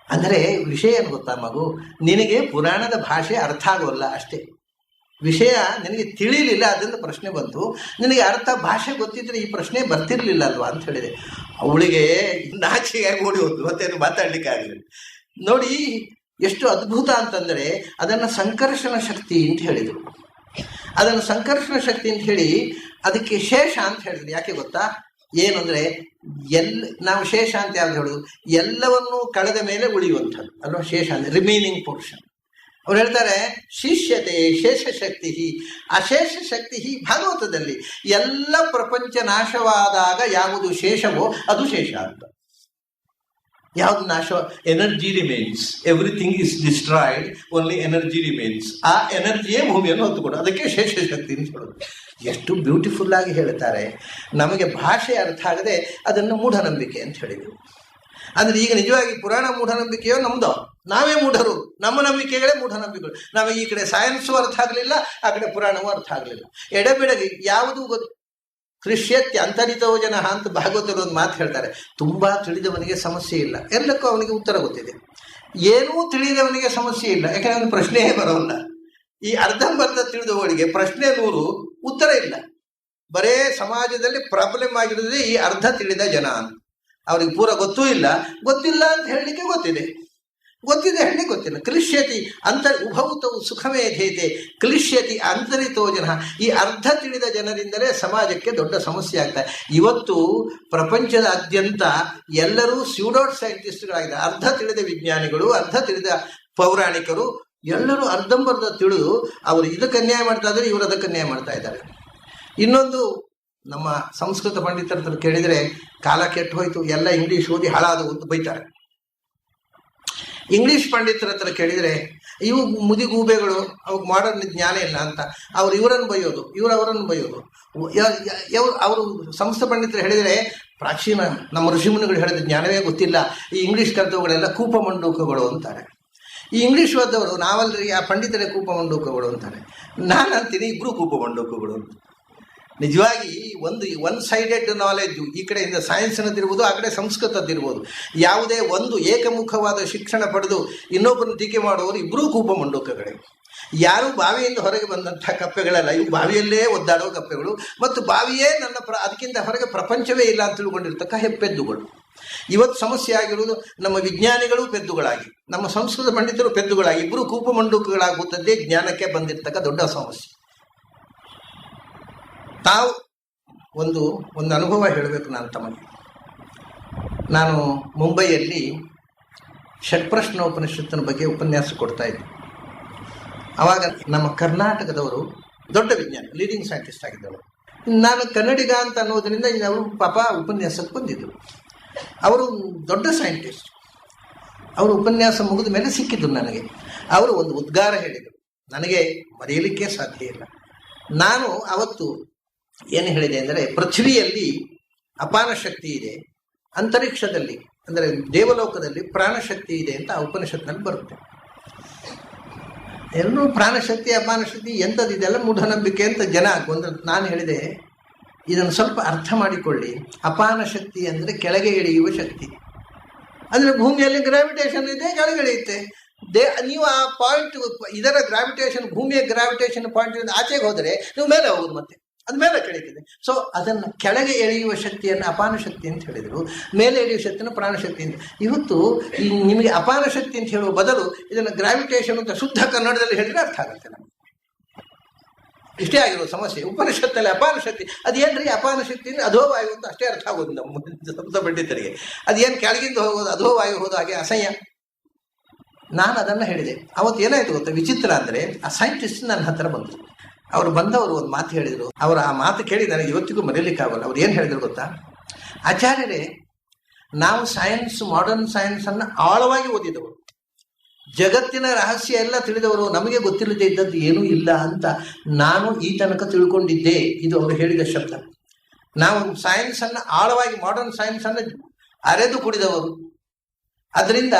ಅಂದರೆ ವಿಷಯ ಏನು ಗೊತ್ತಾ ಮಗು, ನಿನಗೆ ಪುರಾಣದ ಭಾಷೆ ಅರ್ಥ ಆಗೋಲ್ಲ ಅಷ್ಟೇ. ವಿಷಯ ನಿನಗೆ ತಿಳಿಲಿಲ್ಲ, ಅದರಿಂದ ಪ್ರಶ್ನೆ ಬಂತು. ನಿನಗೆ ಅರ್ಥ ಭಾಷೆ ಗೊತ್ತಿದ್ರೆ ಈ ಪ್ರಶ್ನೆ ಬರ್ತಿರ್ಲಿಲ್ಲ ಅಲ್ವಾ ಅಂತ ಹೇಳಿದೆ. ಅವಳಿಗೆ ನಾಚಿಗೆ ಓಡಿ ಹೋದ್ಲು, ಮತ್ತೇನು ಮಾತಾಡ್ಲಿಕ್ಕೆ ಆಗಲಿಲ್ಲ. ನೋಡಿ ಎಷ್ಟು ಅದ್ಭುತ ಅಂತಂದರೆ, ಅದನ್ನು ಸಂಕರ್ಷಣ ಶಕ್ತಿ ಅಂತ ಹೇಳಿದರು. ಅದನ್ನು ಸಂಕರ್ಷಣ ಶಕ್ತಿ ಅಂತ ಹೇಳಿ ಅದಕ್ಕೆ ಶೇಷ ಅಂತ ಹೇಳಿದ್ರು. ಯಾಕೆ ಗೊತ್ತಾ? ಏನು ಅಂದರೆ ನಾವು ಶೇಷ ಅಂತ ಯಾವ್ದು ಹೇಳೋದು? ಎಲ್ಲವನ್ನೂ ಕಳೆದ ಮೇಲೆ ಉಳಿಯುವಂಥದ್ದು ಅಲ್ವಾ ಶೇಷ ಅಂದರೆ, ರಿಮೈನಿಂಗ್ ಪೋರ್ಷನ್. ಅವ್ರು ಹೇಳ್ತಾರೆ ಶಿಷ್ಯತೆ ಶೇಷಶಕ್ತಿ, ಅಶೇಷ ಶಕ್ತಿ ಭಾಗವತದಲ್ಲಿ ಎಲ್ಲ ಪ್ರಪಂಚ ನಾಶವಾದಾಗ ಯಾವುದು ಶೇಷವೋ ಅದು ಶೇಷ ಅಂತ. ಯಾವ್ದು ನಾಶ? Energy remains, everything is destroyed, only energy remains. ಆ ಎನರ್ಜಿಯೇ ಭೂಮಿಯನ್ನು ಹೊತ್ತುಕೊಡು, ಅದಕ್ಕೆ ಶೇಷಶಕ್ತಿ ಅಂತ ಹೇಳೋದು. ಎಷ್ಟು ಬ್ಯೂಟಿಫುಲ್ ಆಗಿ ಹೇಳ್ತಾರೆ. ನಮಗೆ ಭಾಷೆ ಅರ್ಥ ಆಗದೆ ಅದನ್ನು ಮೂಢನಂಬಿಕೆ ಅಂತ ಹೇಳಿದೆವು. ಅಂದ್ರೆ ಈಗ ನಿಜವಾಗಿ ಪುರಾಣ ಮೂಢನಂಬಿಕೆಯೋ ನಮ್ದೋ? ನಾವೇ ಮೂಢರು, ನಮ್ಮ ನಂಬಿಕೆಗಳೇ ಮೂಢನಂಬಿಕೆಗಳು. ನಮಗೆ ಈ ಕಡೆ ಸೈನ್ಸು ಅರ್ಥ ಆಗಲಿಲ್ಲ, ಆ ಕಡೆ ಪುರಾಣವೂ ಅರ್ಥ ಆಗಲಿಲ್ಲ. ಎಡಬಿಡಗಿ ಯಾವುದೂ ಕೃಷ್ಯತ್ಯ ಅಂತರಿತೋ ಜನ ಅಂತ ಭಾಗವತರು ಒಂದು ಮಾತು ಹೇಳ್ತಾರೆ. ತುಂಬಾ ತಿಳಿದವನಿಗೆ ಸಮಸ್ಯೆ ಇಲ್ಲ, ಎಲ್ಲಕ್ಕೂ ಅವನಿಗೆ ಉತ್ತರ ಗೊತ್ತಿದೆ. ಏನೂ ತಿಳಿದವನಿಗೆ ಸಮಸ್ಯೆ ಇಲ್ಲ, ಯಾಕಂದ್ರೆ ಅವನ ಪ್ರಶ್ನೆಯೇ ಬರೋಲ್ಲ. ಈ ಅರ್ಧಂಬರ್ಧ ತಿಳಿದವಳಿಗೆ ಪ್ರಶ್ನೆ 100, ಉತ್ತರ ಇಲ್ಲ. ಬರೇ ಸಮಾಜದಲ್ಲಿ ಪ್ರಾಬ್ಲಮ್ ಆಗಿರೋದೇ ಈ ಅರ್ಧ ತಿಳಿದ ಜನ ಅಂತ. ಅವ್ರಿಗೆ ಪೂರ ಗೊತ್ತೂ ಇಲ್ಲ, ಗೊತ್ತಿಲ್ಲ ಅಂತ ಹೇಳಲಿಕ್ಕೆ ಗೊತ್ತಿದೆ, ಗೊತ್ತಿದೆ ಹೇಳಿ ಗೊತ್ತಿಲ್ಲ. ಕ್ಲಿಶ್ಯತಿ ಉಭೌತವು ಸುಖಮೇಧೇತೆ ಕ್ಲಿಶ್ಯತಿ ಅಂತರಿತೋ ಜನ. ಈ ಅರ್ಧ ತಿಳಿದ ಜನರಿಂದಲೇ ಸಮಾಜಕ್ಕೆ ದೊಡ್ಡ ಸಮಸ್ಯೆ ಆಗ್ತದೆ. ಇವತ್ತು ಪ್ರಪಂಚದಾದ್ಯಂತ ಎಲ್ಲರೂ ಸ್ಯೂಡೋಟ್ ಸೈಂಟಿಸ್ಟ್ಗಳಾಗಿದ್ದಾರೆ. ಅರ್ಧ ತಿಳಿದ ವಿಜ್ಞಾನಿಗಳು, ಅರ್ಧ ತಿಳಿದ ಪೌರಾಣಿಕರು, ಎಲ್ಲರೂ ಅರ್ಧಂಬರ್ಧ ತಿಳಿದು ಅವರು ಇದಕ್ಕೆ ಅನ್ಯಾಯ ಮಾಡ್ತಾ ಇದ್ದಾರೆ, ಇವರು ಅದಕ್ಕೆ ಅನ್ಯಾಯ ಮಾಡ್ತಾ ಇದ್ದಾರೆ. ಇನ್ನೊಂದು, ನಮ್ಮ ಸಂಸ್ಕೃತ ಪಂಡಿತರ ಹತ್ರ ಕೇಳಿದರೆ ಕಾಲ ಕೆಟ್ಟು ಹೋಯ್ತು, ಎಲ್ಲ ಇಂಗ್ಲಿಷ್ ಓದಿ ಹಾಳಾದವು ಅಂತ ಬೈತಾರೆ. ಇಂಗ್ಲಿಷ್ ಪಂಡಿತರ ಹತ್ರ ಕೇಳಿದರೆ ಇವು ಮುದಿಗೂಬೆಗಳು, ಅವಾಗ ಮಾಡರ್ನ್ ಜ್ಞಾನ ಇಲ್ಲ ಅಂತ ಅವ್ರು ಇವರನ್ನು ಬೈಯೋದು, ಇವರು ಅವರನ್ನು ಬೈಯೋದು. ಅವರು ಸಂಸ್ಕೃತ ಪಂಡಿತರು ಹೇಳಿದರೆ ಪ್ರಾಚೀನ ನಮ್ಮ ಋಷಿಮುನಿಗಳು ಹೇಳಿದ ಜ್ಞಾನವೇ ಗೊತ್ತಿಲ್ಲ, ಈ ಇಂಗ್ಲಿಷ್ ಕಲಿತವುಗಳೆಲ್ಲ ಕೂಪ ಮಂಡೂಕಗಳು ಅಂತಾರೆ. ಈ ಇಂಗ್ಲಿಷ್ ಓದವರು ನಾವಲ್ರಿ ಆ ಪಂಡಿತರೇ ಕೂಪ ಮಂಡೂಕಗಳು ಅಂತಾರೆ. ನಾನು ಅಂತೀನಿ ಇಬ್ರು ಕೂಪ ಮಂಡೂಕಗಳು ಅಂತ. ನಿಜವಾಗಿ ಒನ್ ಸೈಡೆಡ್ ನಾಲೆಡ್ಜು, ಈ ಕಡೆಯಿಂದ ಸೈನ್ಸ್ನದಿರ್ಬೋದು, ಆ ಕಡೆ ಸಂಸ್ಕೃತದ್ದಿರ್ಬೋದು. ಯಾವುದೇ ಒಂದು ಏಕಮುಖವಾದ ಶಿಕ್ಷಣ ಪಡೆದು ಇನ್ನೊಬ್ಬರನ್ನು ಟೀಕೆ ಮಾಡುವವರು ಇಬ್ಬರೂ ಕೂಪ ಮಂಡೂಕಗಳೇ. ಯಾರು ಬಾವಿಯಿಂದ ಹೊರಗೆ ಬಂದಂಥ ಕಪ್ಪೆಗಳಲ್ಲ, ಇವು ಬಾವಿಯಲ್ಲೇ ಒದ್ದಾಡುವ ಕಪ್ಪೆಗಳು. ಮತ್ತು ಬಾವಿಯೇ ಅದಕ್ಕಿಂತ ಹೊರಗೆ ಪ್ರಪಂಚವೇ ಇಲ್ಲ ಅಂತ ತಿಳ್ಕೊಂಡಿರ್ತಕ್ಕ ಹೆಪ್ಪೆದ್ದುಗಳು. ಇವತ್ತು ಸಮಸ್ಯೆ ಆಗಿರುವುದು ನಮ್ಮ ವಿಜ್ಞಾನಿಗಳು ಪೆದ್ದುಗಳಾಗಿ, ನಮ್ಮ ಸಂಸ್ಕೃತ ಪಂಡಿತರು ಪೆದ್ದುಗಳಾಗಿ, ಇಬ್ಬರು ಕೂಪ ಮಂಡೂಕಗಳಾಗುತ್ತದ್ದೇ ಜ್ಞಾನಕ್ಕೆ ಬಂದಿರತಕ್ಕ ದೊಡ್ಡ ಸಮಸ್ಯೆ. ತಾವು ಒಂದು ಅನುಭವ ಹೇಳಬೇಕು ನಾನು ತಮಗೆ. ನಾನು ಮುಂಬೈಯಲ್ಲಿ ಷಟ್ಪ್ರಶ್ನೋಪನಿಷತ್ತಿನ ಬಗ್ಗೆ ಉಪನ್ಯಾಸ ಕೊಡ್ತಾ ಇದ್ದೆ. ಆವಾಗ ನಮ್ಮ ಕರ್ನಾಟಕದವರು ದೊಡ್ಡ ವಿಜ್ಞಾನಿ, ಲೀಡಿಂಗ್ ಸೈಂಟಿಸ್ಟ್ ಆಗಿದ್ದವರು. ನಾನು ಕನ್ನಡಿಗ ಅಂತ ಅನ್ನೋದರಿಂದ ಅವರು ಪಾಪ ಉಪನ್ಯಾಸಕ್ಕೆ ಬಂದಿದ್ದರು. ಅವರು ದೊಡ್ಡ ಸೈಂಟಿಸ್ಟ್. ಅವರು ಉಪನ್ಯಾಸ ಮುಗಿದ ಮೇಲೆ ಸಿಕ್ಕಿದ್ರು ನನಗೆ. ಅವರು ಒಂದು ಉದ್ಗಾರ ಹೇಳಿದರು, ನನಗೆ ಮರೆಯಲಿಕ್ಕೆ ಸಾಧ್ಯ ಇಲ್ಲ. ನಾನು ಅವತ್ತು ಏನು ಹೇಳಿದೆ ಅಂದರೆ, ಪೃಥ್ವಿಯಲ್ಲಿ ಅಪಾನ ಶಕ್ತಿ ಇದೆ, ಅಂತರಿಕ್ಷದಲ್ಲಿ ಅಂದರೆ ದೇವಲೋಕದಲ್ಲಿ ಪ್ರಾಣಶಕ್ತಿ ಇದೆ ಅಂತ ಆ ಉಪನಿಷತ್ನಲ್ಲಿ ಬರುತ್ತೆ. ಎಲ್ಲರೂ ಪ್ರಾಣಶಕ್ತಿ ಅಪಾನ ಶಕ್ತಿ ಎಂಥದ್ದಿದೆಲ್ಲ ಮೂಢನಂಬಿಕೆ ಅಂತ ಜನ ಗೊಂದಲ. ನಾನು ಹೇಳಿದೆ, ಇದನ್ನು ಸ್ವಲ್ಪ ಅರ್ಥ ಮಾಡಿಕೊಳ್ಳಿ. ಅಪಾನ ಶಕ್ತಿ ಅಂದರೆ ಕೆಳಗೆ ಇಳಿಯುವ ಶಕ್ತಿ. ಅಂದರೆ ಭೂಮಿಯಲ್ಲಿ ಗ್ರಾವಿಟೇಷನ್ ಇದೆ, ಕೆಳಗೆ ಇಳಿಯುತ್ತೆ. ನೀವು ಆ ಪಾಯಿಂಟ್, ಇದರ ಗ್ರಾವಿಟೇಷನ್, ಭೂಮಿಯ ಗ್ರಾವಿಟೇಷನ್ ಪಾಯಿಂಟ್ ಆಚೆಗೆ ಹೋದರೆ ನೀವು ಮೇಲೆ ಹೋಗುದು, ಮತ್ತೆ ಅದು ಮೇಲೆ ಕೆಳಗಿದೆ. ಸೊ ಅದನ್ನು ಕೆಳಗೆ ಎಳೆಯುವ ಶಕ್ತಿಯನ್ನು ಅಪಾನ ಶಕ್ತಿ ಅಂತ ಹೇಳಿದರು, ಮೇಲೆ ಎಳೆಯುವ ಶಕ್ತಿಯನ್ನು ಪ್ರಾಣಶಕ್ತಿ ಅಂತ. ಇವತ್ತು ಈ ನಿಮಗೆ ಅಪಾನ ಶಕ್ತಿ ಅಂತ ಹೇಳುವ ಬದಲು ಇದನ್ನು ಗ್ರಾವಿಟೇಷನ್ ಅಂತ ಶುದ್ಧ ಕನ್ನಡದಲ್ಲಿ ಹೇಳಿದರೆ ಅರ್ಥ ಆಗುತ್ತೆ ನಮಗೆ. ಇಷ್ಟೇ ಆಗಿರೋ ಸಮಸ್ಯೆ. ಉಪನಿಷತ್ತಲ್ಲಿ ಅಪಾನ ಶಕ್ತಿ ಅದೇನ್ರಿ? ಅಪಾನ ಶಕ್ತಿ ಅಂದರೆ ಅಧೋವಾಯು ಅಂತ ಅಷ್ಟೇ ಅರ್ಥ ಆಗೋದು ನಮ್ಮ ಸಂಸ್ಕೃತ ಪಂಡಿತರಿಗೆ. ಅದೇನು ಕೆಳಗಿಂದ ಹೋಗೋದು, ಅಧೋವಾಯು ಹೋದ ಹಾಗೆ ಅಸಹ್ಯ. ನಾನು ಅದನ್ನು ಹೇಳಿದೆ. ಅವತ್ತು ಏನಾಯ್ತು ಗೊತ್ತಾ, ವಿಚಿತ್ರ ಅಂದರೆ ಆ ಸೈಂಟಿಸ್ಟ್ ನನ್ನ ಹತ್ರ ಬಂದರು. ಅವರು ಬಂದವರು ಒಂದು ಮಾತು ಹೇಳಿದರು. ಅವರು ಆ ಮಾತು ಕೇಳಿ ನನಗೆ ಇವತ್ತಿಗೂ ಮರೆಯಲಿಕ್ಕಾಗಲ್ಲ. ಅವ್ರು ಏನು ಹೇಳಿದ್ರು ಗೊತ್ತಾ, ಆಚಾರ್ಯರೇ, ನಾವು ಸೈನ್ಸ್, ಮಾಡರ್ನ್ ಸೈನ್ಸನ್ನು ಆಳವಾಗಿ ಓದಿದವರು, ಜಗತ್ತಿನ ರಹಸ್ಯ ಎಲ್ಲ ತಿಳಿದವರು, ನಮಗೆ ಗೊತ್ತಿಲ್ಲದೆ ಇದ್ದದ್ದು ಏನೂ ಇಲ್ಲ ಅಂತ ನಾನು ಈ ತನಕ ತಿಳ್ಕೊಂಡಿದ್ದೆ. ಇದು ಅವರು ಹೇಳಿದ ಶಬ್ದ. ನಾವು ಸೈನ್ಸನ್ನು ಆಳವಾಗಿ, ಮಾಡರ್ನ್ ಸೈನ್ಸನ್ನು ಅರೆದು ಕುಡಿದವರು, ಅದರಿಂದ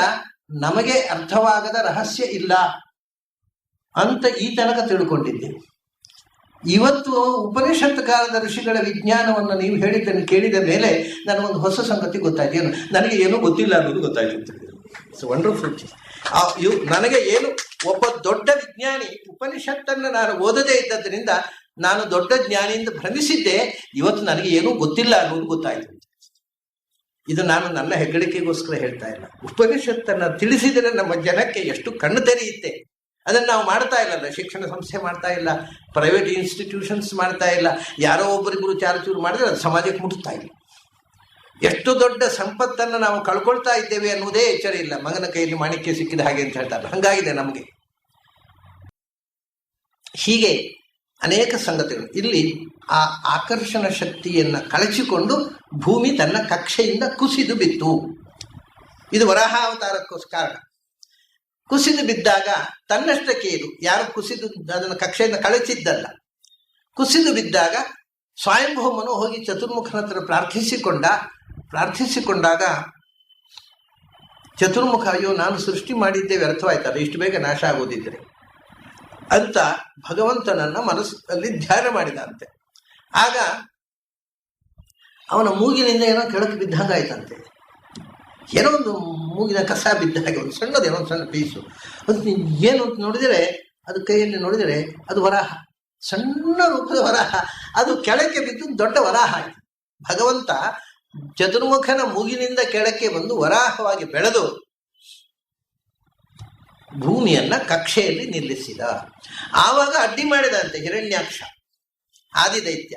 ನಮಗೆ ಅರ್ಥವಾಗದ ರಹಸ್ಯ ಇಲ್ಲ ಅಂತ ಈ ತನಕ ತಿಳ್ಕೊಂಡಿದ್ದೆ. ಇವತ್ತು ಉಪನಿಷತ್ ಕಾಲದ ಋಷಿಗಳ ವಿಜ್ಞಾನವನ್ನು ನೀವು ಹೇಳಿದ್ದನ್ನು ಕೇಳಿದ ಮೇಲೆ ನನಗೊಂದು ಹೊಸ ಸಂಗತಿ ಗೊತ್ತಾಯ್ತು. ಏನು, ನನಗೆ ಏನೂ ಗೊತ್ತಿಲ್ಲ ಅನ್ನೋದು ಗೊತ್ತಾಯ್ತು ಅಂತ ಹೇಳಿದರು. It's wonderful. ನನಗೆ ಏನು, ಒಬ್ಬ ದೊಡ್ಡ ವಿಜ್ಞಾನಿ ಉಪನಿಷತ್ತನ್ನು ನಾನು ಓದದೇ ಇದ್ದದ್ರಿಂದ ನಾನು ದೊಡ್ಡ ಜ್ಞಾನಿಯಿಂದ ಭ್ರಮಿಸಿದ್ದೆ. ಇವತ್ತು ನನಗೆ ಏನೂ ಗೊತ್ತಿಲ್ಲ ಅನ್ನೋದು ಗೊತ್ತಾಯ್ತು. ಇದು ನಾನು ನನ್ನ ಹೆಗ್ಗಳಿಕೆಗೋಸ್ಕರ ಹೇಳ್ತಾ ಇಲ್ಲ. ಉಪನಿಷತ್ತನ್ನು ತಿಳಿಸಿದರೆ ನಮ್ಮ ಜನಕ್ಕೆ ಎಷ್ಟು ಕಣ್ಣು ತೆರೆಯುತ್ತೆ. ಅದನ್ನು ನಾವು ಮಾಡ್ತಾ ಇಲ್ಲಲ್ಲ. ಶಿಕ್ಷಣ ಸಂಸ್ಥೆ ಮಾಡ್ತಾ ಇಲ್ಲ, ಪ್ರೈವೇಟ್ ಇನ್ಸ್ಟಿಟ್ಯೂಷನ್ಸ್ ಮಾಡ್ತಾ ಇಲ್ಲ. ಯಾರೋ ಒಬ್ಬರಿಬ್ಬರು ಚಾರುಚೂರು ಮಾಡಿದ್ರೆ ಅದು ಸಮಾಜಕ್ಕೆ ಮುಟ್ಟುತ್ತಾ ಇಲ್ಲ. ಎಷ್ಟು ದೊಡ್ಡ ಸಂಪತ್ತನ್ನು ನಾವು ಕಳ್ಕೊಳ್ತಾ ಇದ್ದೇವೆ ಅನ್ನೋದೇ ಎಚ್ಚರ ಇಲ್ಲ. ಮಗನ ಕೈಯಲ್ಲಿ ಮಾಣಿಕ್ಯ ಸಿಕ್ಕಿದ ಹಾಗೆ ಅಂತ ಹೇಳ್ತಾರೆ, ಹಂಗಾಗಿದೆ ನಮಗೆ. ಹೀಗೆ ಅನೇಕ ಸಂಗತಿಗಳು. ಇಲ್ಲಿ ಆ ಆಕರ್ಷಣ ಶಕ್ತಿಯನ್ನು ಕಳಚಿಕೊಂಡು ಭೂಮಿ ತನ್ನ ಕಕ್ಷೆಯಿಂದ ಕುಸಿದು ಬಿತ್ತು. ಇದು ವರಾಹ ಅವತಾರಕ್ಕೋಸ್ಕರ ಕಾರಣ. ಕುಸಿದು ಬಿದ್ದಾಗ ತನ್ನಷ್ಟಕ್ಕೆ ಇದು ಯಾರು ಕುಸಿದು ಅದನ್ನು ಕಕ್ಷೆಯಿಂದ ಕಳಚಿದ್ದಲ್ಲ. ಕುಸಿದು ಬಿದ್ದಾಗ ಸ್ವಯಂಭೂಮನು ಹೋಗಿ ಚತುರ್ಮುಖನ ಹತ್ರ ಪ್ರಾರ್ಥಿಸಿಕೊಂಡಾಗ ಚತುರ್ಮುಖ, ಅಯ್ಯೋ ನಾನು ಸೃಷ್ಟಿ ಮಾಡಿದ್ದೆ ವ್ಯರ್ಥವಾಯ್ತಲ್ಲ, ಇಷ್ಟು ಬೇಗ ನಾಶ ಆಗೋದಿದ್ರೆ ಅಂತ ಭಗವಂತನನ್ನ ಮನಸ್ಸಲ್ಲಿ ಧ್ಯಾನ ಮಾಡಿದಂತೆ. ಆಗ ಅವನ ಮೂಗಿನಿಂದ ಏನೋ ಕೆಳಕ್ಕೆ ಬಿದ್ದಂಗಾಯ್ತಂತೆ. ಏನೋ ಒಂದು ಮೂಗಿನ ಕಸ ಬಿದ್ದ ಹಾಗೆ ಒಂದು ಸಣ್ಣದು ಏನೋ ಒಂದು ಸಣ್ಣ ಪೀಸು. ಅದು ಏನು ಅಂತ ನೋಡಿದರೆ, ಅದು ಕೈಯಲ್ಲಿ ನೋಡಿದರೆ ಅದು ವರಾಹ, ಸಣ್ಣ ರೂಪದ ವರಾಹ. ಅದು ಕೆಳಕ್ಕೆ ಬಿದ್ದು ದೊಡ್ಡ ವರಾಹ ಆಯಿತು. ಭಗವಂತ ಚತುರ್ಮುಖನ ಮೂಗಿನಿಂದ ಕೆಳಕ್ಕೆ ಬಂದು ವರಾಹವಾಗಿ ಬೆಳೆದು ಭೂಮಿಯನ್ನ ಕಕ್ಷೆಯಲ್ಲಿ ನಿಲ್ಲಿಸಿದ. ಆವಾಗ ಅಡ್ಡಿ ಮಾಡಿದಂತೆ ಹಿರಣ್ಯಾಕ್ಷ ಆದಿದೈತ್ಯ.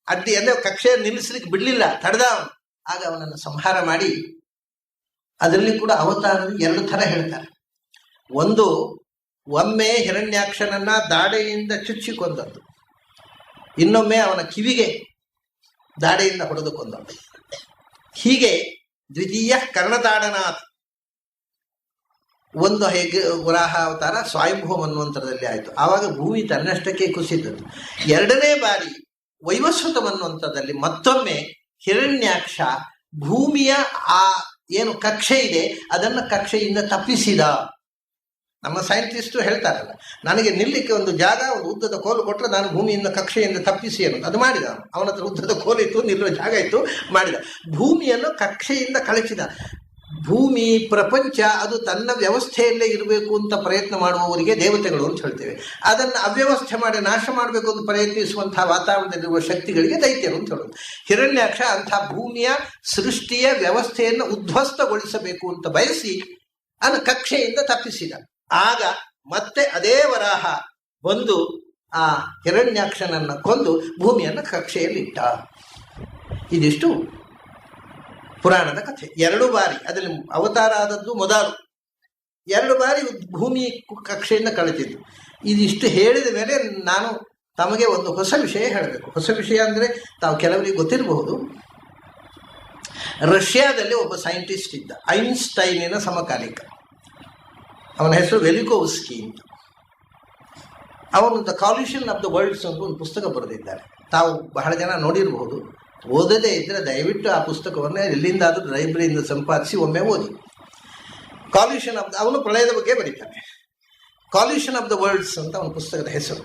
ಅಡ್ಡಿ ಅಂದ್ರೆ ಕಕ್ಷೆಯನ್ನು ನಿಲ್ಲಿಸ್ಲಿಕ್ಕೆ ಬಿಡ್ಲಿಲ್ಲ, ತಡೆದ ಅವನು. ಆಗ ಅವನನ್ನು ಸಂಹಾರ ಮಾಡಿ, ಅದರಲ್ಲಿ ಕೂಡ ಅವತಾರದಲ್ಲಿ 2 ಥರ ಹೇಳ್ತಾರೆ. ಒಂದು, ಒಮ್ಮೆ ಹಿರಣ್ಯಾಕ್ಷನನ್ನ ದಾಡೆಯಿಂದ ಚುಚ್ಚಿಕೊಂಡದ್ದು, ಇನ್ನೊಮ್ಮೆ ಅವನ ಕಿವಿಗೆ ದಾಡೆಯಿಂದ ಹೊಡೆದು ಕೊಂದದ್ದು. ಹೀಗೆ ದ್ವಿತೀಯ ಕರ್ಣತಾಡನಾಥ್. ಒಂದು ಹೇಗೆ ವರಾಹ ಅವತಾರ ಸ್ವಯಂಭೂ ಮನ್ವಂತರದಲ್ಲಿ ಆಯಿತು, ಆವಾಗ ಭೂಮಿ ತನ್ನಷ್ಟಕ್ಕೆ ಕುಸಿದದ್ದು. 2ನೇ ಬಾರಿ ವೈವಸ್ವತ ಮನ್ವಂತರದಲ್ಲಿ ಮತ್ತೊಮ್ಮೆ ಹಿರಣ್ಯಾಕ್ಷ ಭೂಮಿಯ ಆ ಏನು ಕಕ್ಷೆ ಇದೆ ಅದನ್ನು ಕಕ್ಷೆಯಿಂದ ತಪ್ಪಿಸಿದ. ನಮ್ಮ ಸೈಂಟಿಸ್ಟು ಹೇಳ್ತಾರಲ್ಲ, ನನಗೆ ನಿಲ್ಲಿಕ್ಕೆ ಒಂದು ಜಾಗ, ಒಂದು ಉದ್ದದ ಕೋಲು ಕೊಟ್ಟರೆ ನಾನು ಭೂಮಿಯಿಂದ ಕಕ್ಷೆಯಿಂದ ತಪ್ಪಿಸಿ ಅನ್ನೋದು. ಅದು ಮಾಡಿದ. ಅವನ ಹತ್ರ ಉದ್ದದ ಕೋಲಿತ್ತು, ನಿಲ್ಲುವ ಜಾಗ ಇತ್ತು, ಮಾಡಿದ. ಭೂಮಿಯನ್ನು ಕಕ್ಷೆಯಿಂದ ಕಳಚಿದ. ಭೂಮಿ ಪ್ರಪಂಚ ಅದು ತನ್ನ ವ್ಯವಸ್ಥೆಯಲ್ಲೇ ಇರಬೇಕು ಅಂತ ಪ್ರಯತ್ನ ಮಾಡುವವರಿಗೆ ದೇವತೆಗಳು ಅಂತ ಹೇಳ್ತೇವೆ. ಅದನ್ನು ಅವ್ಯವಸ್ಥೆ ಮಾಡಿ ನಾಶ ಮಾಡಬೇಕು ಅಂತ ಪ್ರಯತ್ನಿಸುವಂತಹ ವಾತಾವರಣದಲ್ಲಿರುವ ಶಕ್ತಿಗಳಿಗೆ ದೈತ್ಯರು ಅಂತ ಹೇಳೋದು. ಹಿರಣ್ಯಾಕ್ಷ ಅಂಥ ಭೂಮಿಯ ಸೃಷ್ಟಿಯ ವ್ಯವಸ್ಥೆಯನ್ನು ಉದ್ಧ್ವಸ್ತಗೊಳಿಸಬೇಕು ಅಂತ ಬಯಸಿ ಅದನ್ನು ಕಕ್ಷೆಯಿಂದ ತಪ್ಪಿಸಿದ. ಆಗ ಮತ್ತೆ ಅದೇ ವರಾಹ ಬಂದು ಆ ಹಿರಣ್ಯಾಕ್ಷನನ್ನ ಕೊಂದು ಭೂಮಿಯನ್ನು ಕಕ್ಷೆಯಲ್ಲಿಟ್ಟ. ಇದಿಷ್ಟು ಪುರಾಣದ ಕಥೆ. 2 ಬಾರಿ ಅದರಲ್ಲಿ ಅವತಾರ ಆದದ್ದು ಮೊದಲು, 2 ಬಾರಿ ಭೂಮಿ ಕಕ್ಷೆಯಿಂದ ಕಳೆದಿದ್ದು. ಇದಿಷ್ಟು ಹೇಳಿದ ಮೇಲೆ ನಾನು ತಮಗೆ ಒಂದು ಹೊಸ ವಿಷಯ ಹೇಳಬೇಕು. ಹೊಸ ವಿಷಯ ಅಂದರೆ ತಾವು ಕೆಲವರಿಗೆ ಗೊತ್ತಿರಬಹುದು. ರಷ್ಯಾದಲ್ಲಿ ಒಬ್ಬ ಸೈಂಟಿಸ್ಟ್ ಇದ್ದ, ಐನ್ಸ್ಟೈನಿನ ಸಮಕಾಲಿಕ. ಅವನ ಹೆಸರು ವೆಲಿಕೋವ್ಸ್ಕಿ ಅಂತ. ಅವನು ದ ಕಾಲ್ಯೂಷನ್ ಆಫ್ ದ ವರ್ಲ್ಡ್ಸ್ ಅಂತ ಒಂದು ಪುಸ್ತಕ ಬರೆದಿದ್ದಾರೆ. ತಾವು ಬಹಳ ಜನ ನೋಡಿರಬಹುದು. ಓದದೇ ಇದ್ದರೆ ದಯವಿಟ್ಟು ಆ ಪುಸ್ತಕವನ್ನು ಎಲ್ಲಿಂದಾದರೂ ಲೈಬ್ರರಿಯಿಂದ ಸಂಪಾದಿಸಿ ಒಮ್ಮೆ ಓದಿ. ಕಾಲ್ಯೂಷನ್ ಆಫ್ ಅವನು ಪ್ರಳಯದ ಬಗ್ಗೆ ಬರೀತಾನೆ. ಕಾಲ್ಯೂಷನ್ ಆಫ್ ದ ವರ್ಲ್ಡ್ಸ್ ಅಂತ ಅವನ ಪುಸ್ತಕದ ಹೆಸರು.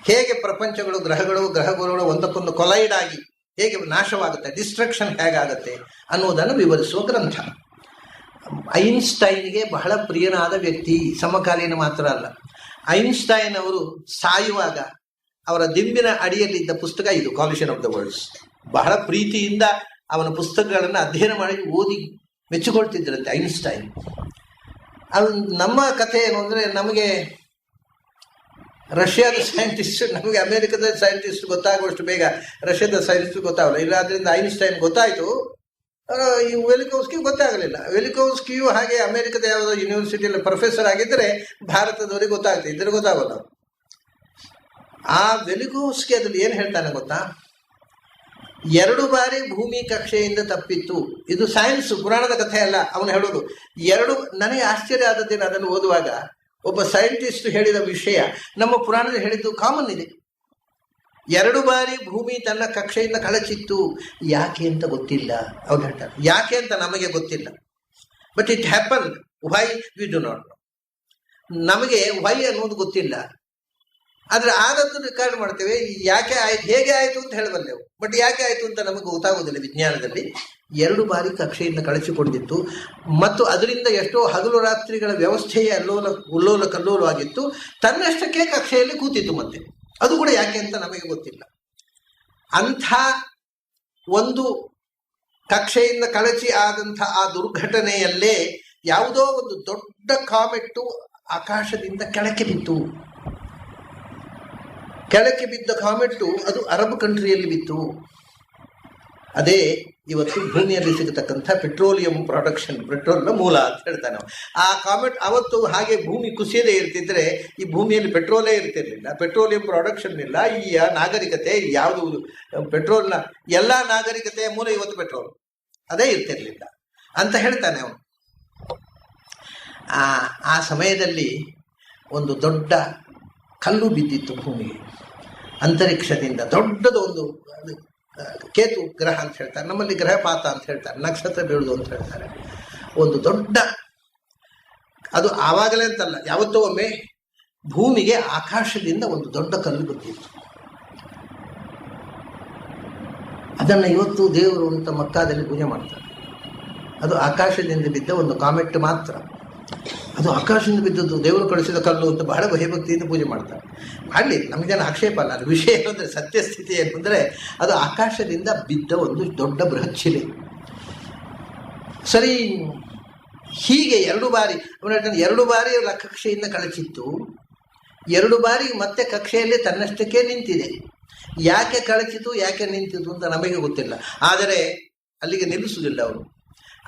ಹೇಗೆ ಪ್ರಪಂಚಗಳು, ಗ್ರಹಗಳು ಒಂದಕ್ಕೊಂದು ಕೊಲೈಡ್ ಆಗಿ ಹೇಗೆ ನಾಶವಾಗುತ್ತೆ, ಡಿಸ್ಟ್ರಕ್ಷನ್ ಹೇಗಾಗುತ್ತೆ ಅನ್ನೋದನ್ನು ವಿವರಿಸುವ ಗ್ರಂಥ. ಐನ್ಸ್ಟೈನ್ಗೆ ಬಹಳ ಪ್ರಿಯನಾದ ವ್ಯಕ್ತಿ, ಸಮಕಾಲೀನ ಮಾತ್ರ ಅಲ್ಲ. ಐನ್ಸ್ಟೈನ್ ಅವರು ಸಾಯುವಾಗ ಅವರ ದಿಂಬಿನ ಅಡಿಯಲ್ಲಿದ್ದ ಪುಸ್ತಕ ಇದು, ಕಾಲ್ಯೂಷನ್ ಆಫ್ ದ ವರ್ಲ್ಡ್ಸ್. ಬಹಳ ಪ್ರೀತಿಯಿಂದ ಅವನ ಪುಸ್ತಕಗಳನ್ನು ಅಧ್ಯಯನ ಮಾಡಿ ಓದಿ ಮೆಚ್ಚಿಕೊಳ್ತಿದ್ರಂತೆ ಐನ್ಸ್ಟೈನ್. ಅದು ನಮ್ಮ ಕಥೆ ಏನು ಅಂದರೆ, ನಮಗೆ ರಷ್ಯಾದ ಸೈಂಟಿಸ್ಟ್, ನಮಗೆ ಅಮೆರಿಕದ ಸೈಂಟಿಸ್ಟ್ ಗೊತ್ತಾಗುವಷ್ಟು ಬೇಗ ರಷ್ಯಾದ ಸೈಂಟಿಸ್ಟ್ ಗೊತ್ತಾಗಲ್ಲ. ಇಲ್ಲ, ಅದರಿಂದ ಐನ್ಸ್ಟೈನ್ ಗೊತ್ತಾಯಿತು, ಈ ವೆಲಿಕೋವ್ಸ್ಕಿ ಗೊತ್ತಾಗಲಿಲ್ಲ. ವೆಲಿಕೋವ್ಸ್ಕಿಯು ಹಾಗೆ ಅಮೆರಿಕದ ಯಾವುದೋ ಯೂನಿವರ್ಸಿಟಿಯಲ್ಲಿ ಪ್ರೊಫೆಸರ್ ಆಗಿದ್ದರೆ ಭಾರತದವರಿಗೆ ಗೊತ್ತಾಗ್ತದೆ, ಇದ್ರೆ ಗೊತ್ತಾಗಲ್ಲ. ಆ ವೆಲಿಕೋವ್ಸ್ಕಿ ಅದ್ರಲ್ಲಿ ಏನು ಹೇಳ್ತಾನೆ ಗೊತ್ತಾ? 2 ಬಾರಿ ಭೂಮಿ ಕಕ್ಷೆಯಿಂದ ತಪ್ಪಿತ್ತು. ಇದು ಸೈನ್ಸ್, ಪುರಾಣದ ಕಥೆ ಅಲ್ಲ. ಅವನು ಹೇಳೋದು ನನಗೆ ಆಶ್ಚರ್ಯ ಆದದ್ದೇನು, ಅದನ್ನು ಓದುವಾಗ ಒಬ್ಬ ಸೈಂಟಿಸ್ಟ್ ಹೇಳಿದ ವಿಷಯ ನಮ್ಮ ಪುರಾಣದಲ್ಲಿ ಹೇಳಿದ್ದು ಕಾಮನ್ ಇದೆ. 2 ಬಾರಿ ಭೂಮಿ ತನ್ನ ಕಕ್ಷೆಯಿಂದ ಕಳಚಿತ್ತು. ಯಾಕೆ ಅಂತ ಗೊತ್ತಿಲ್ಲ. ಅವ್ರು ಹೇಳ್ತಾರೆ ಯಾಕೆ ಅಂತ ನಮಗೆ ಗೊತ್ತಿಲ್ಲ. But it happen. Why we do not know. ನಮಗೆ ವೈ ಅನ್ನೋದು ಗೊತ್ತಿಲ್ಲ, ಆದರೆ ಆದದ್ದು ರೆಕಾರ್ಡ್ ಮಾಡ್ತೇವೆ. ಯಾಕೆ ಆಯ್ತು, ಹೇಗೆ ಆಯಿತು ಅಂತ ಹೇಳಬಲ್ಲೆವು, ಬಟ್ ಯಾಕೆ ಆಯಿತು ಅಂತ ನಮಗೆ ಗೊತ್ತಾಗೋದಿಲ್ಲ. ವಿಜ್ಞಾನದಲ್ಲಿ 2 ಬಾರಿ ಕಕ್ಷೆಯಿಂದ ಕಳಚಿಕೊಂಡಿತ್ತು ಮತ್ತು ಅದರಿಂದ ಎಷ್ಟೋ ಹಗಲು ರಾತ್ರಿಗಳ ವ್ಯವಸ್ಥೆಯೇ ಉಲ್ಲೋಲ ಕಲ್ಲೋಲವಾಗಿತ್ತು. ತನ್ನಷ್ಟಕ್ಕೆ ಕಕ್ಷೆಯಲ್ಲಿ ಕೂತಿತ್ತು. ಮತ್ತೆ ಅದು ಕೂಡ ಯಾಕೆ ಅಂತ ನಮಗೆ ಗೊತ್ತಿಲ್ಲ. ಅಂಥ ಒಂದು ಕಕ್ಷೆಯಿಂದ ಕಳಚಿ ಆದಂಥ ಆ ದುರ್ಘಟನೆಯಲ್ಲೇ ಯಾವುದೋ ಒಂದು ದೊಡ್ಡ ಕಾಮೆಟ್ಟು ಆಕಾಶದಿಂದ ಕೆಳಕ್ಕೆ ಬಿತ್ತು. ಕೆಳಕ್ಕೆ ಬಿದ್ದ ಕಾಮೆಟ್ಟು ಅದು ಅರಬ್ ಕಂಟ್ರಿಯಲ್ಲಿ ಬಿತ್ತು. ಅದೇ ಇವತ್ತು ಭೂಮಿಯಲ್ಲಿ ಸಿಗತಕ್ಕಂಥ ಪೆಟ್ರೋಲಿಯಂ ಪ್ರೊಡಕ್ಷನ್, ಪೆಟ್ರೋಲ್ನ ಮೂಲ ಅಂತ ಹೇಳ್ತಾನೆ. ಆ ಕಾಮೆಟ್ ಅವತ್ತು ಹಾಗೆ ಭೂಮಿ ಕುಸಿಯದೇ ಇರ್ತಿದ್ರೆ ಈ ಭೂಮಿಯಲ್ಲಿ ಪೆಟ್ರೋಲೇ ಇರ್ತಿರ್ಲಿಲ್ಲ, ಪೆಟ್ರೋಲಿಯಂ ಪ್ರೊಡಕ್ಷನ್ ಇಲ್ಲ. ಈ ನಾಗರಿಕತೆ ಯಾವುದು, ಪೆಟ್ರೋಲ್ನ ಎಲ್ಲ ನಾಗರಿಕತೆಯ ಮೂಲ ಇವತ್ತು ಪೆಟ್ರೋಲ್, ಅದೇ ಇರ್ತಿರ್ಲಿಲ್ಲ ಅಂತ ಹೇಳ್ತಾನೆ ಅವನು. ಆ ಸಮಯದಲ್ಲಿ ಒಂದು ದೊಡ್ಡ ಕಲ್ಲು ಬಿದ್ದಿತ್ತು ಭೂಮಿಗೆ ಅಂತರಿಕ್ಷದಿಂದ. ದೊಡ್ಡದು ಒಂದು ಕೇತು ಗ್ರಹ ಅಂತ ಹೇಳ್ತಾರೆ, ನಮ್ಮಲ್ಲಿ ಗ್ರಹಪಾತ ಅಂತ ಹೇಳ್ತಾರೆ, ನಕ್ಷತ್ರ ಬೀಳುದು ಅಂತ ಹೇಳ್ತಾರೆ. ಒಂದು ದೊಡ್ಡ, ಅದು ಆವಾಗಲೇ ಅಂತಲ್ಲ, ಯಾವತ್ತೋ ಒಮ್ಮೆ ಭೂಮಿಗೆ ಆಕಾಶದಿಂದ ಒಂದು ದೊಡ್ಡ ಕಲ್ಲು ಬಿದ್ದಿತ್ತು. ಅದನ್ನು ಇವತ್ತು ದೇವರು ಅಂತ ಮಕ್ಕಾದಲ್ಲಿ ಪೂಜೆ ಮಾಡ್ತಾರೆ. ಅದು ಆಕಾಶದಿಂದ ಬಿದ್ದ ಒಂದು ಕಾಮೆಟ್ ಮಾತ್ರ. ಅದು ಆಕಾಶದಿಂದ ಬಿದ್ದದ್ದು ದೇವರು ಕಳಿಸಿದ ಕಲ್ಲು ಅಂತ ಬಹಳ ಭಯಭಕ್ತಿಯಿಂದ ಪೂಜೆ ಮಾಡ್ತಾರೆ. ಮಾಡಲಿ, ನಮಗೇನು ಆಕ್ಷೇಪ ಅಲ್ಲ. ಅದು ವಿಷಯ ಏನಂದರೆ, ಸತ್ಯಸ್ಥಿತಿ ಏನಂದರೆ ಅದು ಆಕಾಶದಿಂದ ಬಿದ್ದ ಒಂದು ದೊಡ್ಡ ಬೃಹತ್ ಶಿಲೆ. ಸರಿ, ಹೀಗೆ 2 ಬಾರಿ 2 ಬಾರಿ ಕಕ್ಷೆಯಿಂದ ಕಳಚಿತ್ತು. 2 ಬಾರಿ ಮತ್ತೆ ಕಕ್ಷೆಯಲ್ಲಿ ತನ್ನಷ್ಟಕ್ಕೆ ನಿಂತಿದೆ. ಯಾಕೆ ಕಳಚಿತು, ಯಾಕೆ ನಿಂತಿತು ಅಂತ ನಮಗೆ ಗೊತ್ತಿಲ್ಲ. ಆದರೆ ಅಲ್ಲಿಗೆ ನಿಲ್ಲಿಸುವುದಿಲ್ಲ ಅವರು.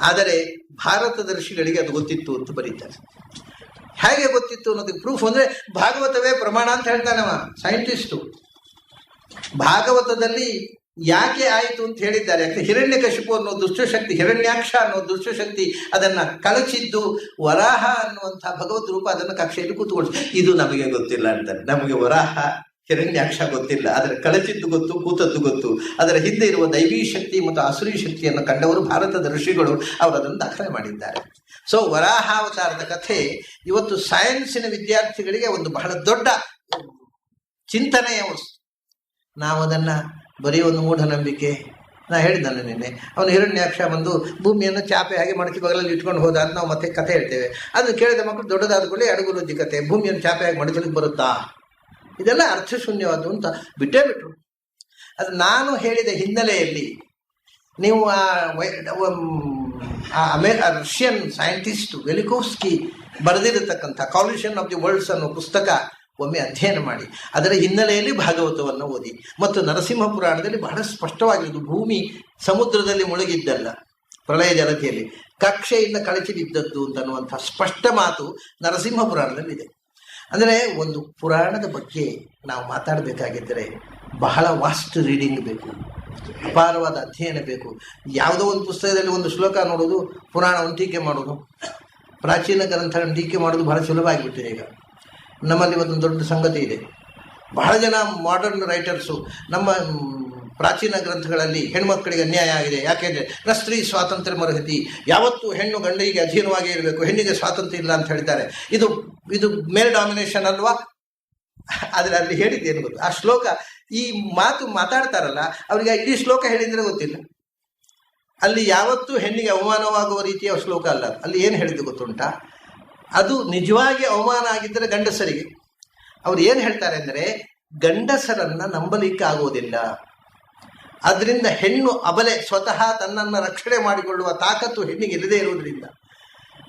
ಆದರೆ ಭಾರತದ ಋಷಿಗಳಿಗೆ ಅದು ಗೊತ್ತಿತ್ತು ಅಂತ ಬರೀತಾರೆ. ಹೇಗೆ ಗೊತ್ತಿತ್ತು ಅನ್ನೋದಕ್ಕೆ ಪ್ರೂಫ್ ಅಂದರೆ ಭಾಗವತವೇ ಪ್ರಮಾಣ ಅಂತ ಹೇಳ್ತಾನವ ಸೈಂಟಿಸ್ಟು. ಭಾಗವತದಲ್ಲಿ ಯಾಕೆ ಆಯಿತು ಅಂತ ಹೇಳಿದ್ದಾರೆ. ಯಾಕಂದ್ರೆ ಹಿರಣ್ಯಕಶಿಪು ಅನ್ನೋ ದುಷ್ಟಶಕ್ತಿ, ಹಿರಣ್ಯಾಕ್ಷ ಅನ್ನೋ ದುಷ್ಟಶಕ್ತಿ ಅದನ್ನ ಕಳಚಿದ್ದು ವರಾಹ ಅನ್ನುವಂಥ ಭಗವದ್ ರೂಪ ಅದನ್ನು ಕಕ್ಷೆಯಲ್ಲಿ ಕೂತ್ಕೊಳ್ಸಿ. ಇದು ನಮಗೆ ಗೊತ್ತಿಲ್ಲ ಅಂತಾರೆ. ನಮಗೆ ವರಾಹ ಹಿರಣ್ಯಾಕ್ಷ ಗೊತ್ತಿಲ್ಲ, ಆದರೆ ಕಳಚಿದ್ದು ಗೊತ್ತು, ಕೂತದ್ದು ಗೊತ್ತು. ಅದರ ಹಿಂದೆ ಇರುವ ದೈವೀ ಶಕ್ತಿ ಮತ್ತು ಆಸುರಿ ಶಕ್ತಿಯನ್ನು ಕಂಡವರು ಭಾರತದ ಋಷಿಗಳು, ಅವರು ಅದನ್ನು ದಾಖಲೆ ಮಾಡಿದ್ದಾರೆ. ಸೊ ವರಾಹಾವತಾರದ ಕಥೆ ಇವತ್ತು ಸೈನ್ಸಿನ ವಿದ್ಯಾರ್ಥಿಗಳಿಗೆ ಒಂದು ಬಹಳ ದೊಡ್ಡ ಚಿಂತನೆಯ ವಸ್ತು. ನಾವು ಅದನ್ನು ಬರೀ ಒಂದು ಮೂಢನಂಬಿಕೆ, ನಾ ಹೇಳಿದ್ದಾನೆ ನಿನ್ನೆ, ಅವನು ಹಿರಣ್ಯಾಕ್ಷ ಬಂದು ಭೂಮಿಯನ್ನು ಚಾಪೆ ಹಾಗೆ ಮಡಚಿ ಬಗಲಲ್ಲಿ ಇಟ್ಕೊಂಡು ಹೋದ ಅಂತ ನಾವು ಮತ್ತೆ ಕಥೆ ಹೇಳ್ತೇವೆ. ಅದನ್ನು ಕೇಳಿದ ಮಕ್ಕಳು ದೊಡ್ಡದಾದ ಕೂಡಲೇ ಅಡುಗುಲುಜ್ಜಿ ಕತೆ, ಭೂಮಿಯನ್ನು ಚಾಪೆ ಹಾಗೆ ಮಡಚಲಿಕ್ಕೆ ಬರುತ್ತಾ, ಇದೆಲ್ಲ ಅರ್ಥಶೂನ್ಯವಾದ್ದು ಅಂತ ಬಿಟ್ಟೇ ಬಿಟ್ರು. ಅದು ನಾನು ಹೇಳಿದ ಹಿನ್ನೆಲೆಯಲ್ಲಿ ನೀವು ರಷ್ಯನ್ ಸೈಂಟಿಸ್ಟ್ ವೆಲಿಕೋವ್ಸ್ಕಿ ಬರೆದಿರತಕ್ಕಂಥ ಕಾಲ್ಯೂಷನ್ ಆಫ್ ದಿ ವರ್ಲ್ಡ್ಸ್ ಅನ್ನೋ ಪುಸ್ತಕ ಒಮ್ಮೆ ಅಧ್ಯಯನ ಮಾಡಿ, ಅದರ ಹಿನ್ನೆಲೆಯಲ್ಲಿ ಭಾಗವತವನ್ನು ಓದಿ. ಮತ್ತು ನರಸಿಂಹ ಪುರಾಣದಲ್ಲಿ ಬಹಳ ಸ್ಪಷ್ಟವಾಗಿರುವುದು, ಭೂಮಿ ಸಮುದ್ರದಲ್ಲಿ ಮುಳುಗಿದ್ದಲ್ಲ, ಪ್ರಳಯ ಜಲತೆಯಲ್ಲಿ ಕಕ್ಷೆಯಿಂದ ಕಳಚಿ ಬಿದ್ದದ್ದು ಅಂತನ್ನುವಂಥ ಸ್ಪಷ್ಟ ಮಾತು ನರಸಿಂಹ ಪುರಾಣದಲ್ಲಿದೆ. ಅಂದರೆ ಒಂದು ಪುರಾಣದ ಬಗ್ಗೆ ನಾವು ಮಾತಾಡಬೇಕಾಗಿದ್ದರೆ ಬಹಳ ವಾಸ್ಟ್ ರೀಡಿಂಗ್ ಬೇಕು, ಅಪಾರವಾದ ಅಧ್ಯಯನ ಬೇಕು. ಯಾವುದೋ ಒಂದು ಪುಸ್ತಕದಲ್ಲಿ ಒಂದು ಶ್ಲೋಕ ನೋಡೋದು, ಪುರಾಣವನ್ನು ಟೀಕೆ ಮಾಡೋದು, ಪ್ರಾಚೀನ ಗ್ರಂಥಗಳನ್ನು ಟೀಕೆ ಮಾಡೋದು ಬಹಳ ಸುಲಭ ಆಗಿಬಿಟ್ಟಿದೆ. ಈಗ ನಮ್ಮಲ್ಲಿ ಒಂದು ದೊಡ್ಡ ಸಂಗತಿ ಇದೆ. ಬಹಳ ಜನ ಮಾಡರ್ನ್ ರೈಟರ್ಸು ನಮ್ಮ ಪ್ರಾಚೀನ ಗ್ರಂಥಗಳಲ್ಲಿ ಹೆಣ್ಮಕ್ಕಳಿಗೆ ಅನ್ಯಾಯ ಆಗಿದೆ, ಯಾಕೆಂದರೆ ಸ್ತ್ರೀ ಸ್ವಾತಂತ್ರ್ಯ ಮರಹತಿ, ಯಾವತ್ತೂ ಹೆಣ್ಣು ಗಂಡಿಗೆ ಅಧೀನವಾಗಿ ಇರಬೇಕು, ಹೆಣ್ಣಿಗೆ ಸ್ವಾತಂತ್ರ್ಯ ಇಲ್ಲ ಅಂತ ಹೇಳಿದ್ದಾರೆ. ಇದು ಮೇಲ್ ಡಾಮಿನೇಷನ್ ಅಲ್ವಾ? ಆದರೆ ಅಲ್ಲಿ ಹೇಳಿದ್ದೇನು ಗೊತ್ತು, ಆ ಶ್ಲೋಕ, ಈ ಮಾತು ಮಾತಾಡ್ತಾರಲ್ಲ ಅವರಿಗೆ ಇಡೀ ಶ್ಲೋಕ ಹೇಳಿದರೆ ಗೊತ್ತಿಲ್ಲ. ಅಲ್ಲಿ ಯಾವತ್ತೂ ಹೆಣ್ಣಿಗೆ ಅವಮಾನವಾಗುವ ರೀತಿಯ ಶ್ಲೋಕ ಅಲ್ಲ. ಅಲ್ಲಿ ಏನು ಹೇಳಿದ್ದು ಗೊತ್ತುಂಟಾ? ಅದು ನಿಜವಾಗಿ ಅವಮಾನ ಆಗಿದ್ದರೆ ಗಂಡಸರಿಗೆ. ಅವ್ರು ಏನು ಹೇಳ್ತಾರೆ ಅಂದರೆ, ಗಂಡಸರನ್ನ ನಂಬಲಿಕ್ಕೆ ಆಗೋದಿಲ್ಲ, ಅದರಿಂದ ಹೆಣ್ಣು ಅಬಲೆ, ಸ್ವತಃ ತನ್ನನ್ನು ರಕ್ಷಣೆ ಮಾಡಿಕೊಳ್ಳುವ ತಾಕತ್ತು ಹೆಣ್ಣಿಗೆ ಇಲ್ಲದೇ ಇರುವುದರಿಂದ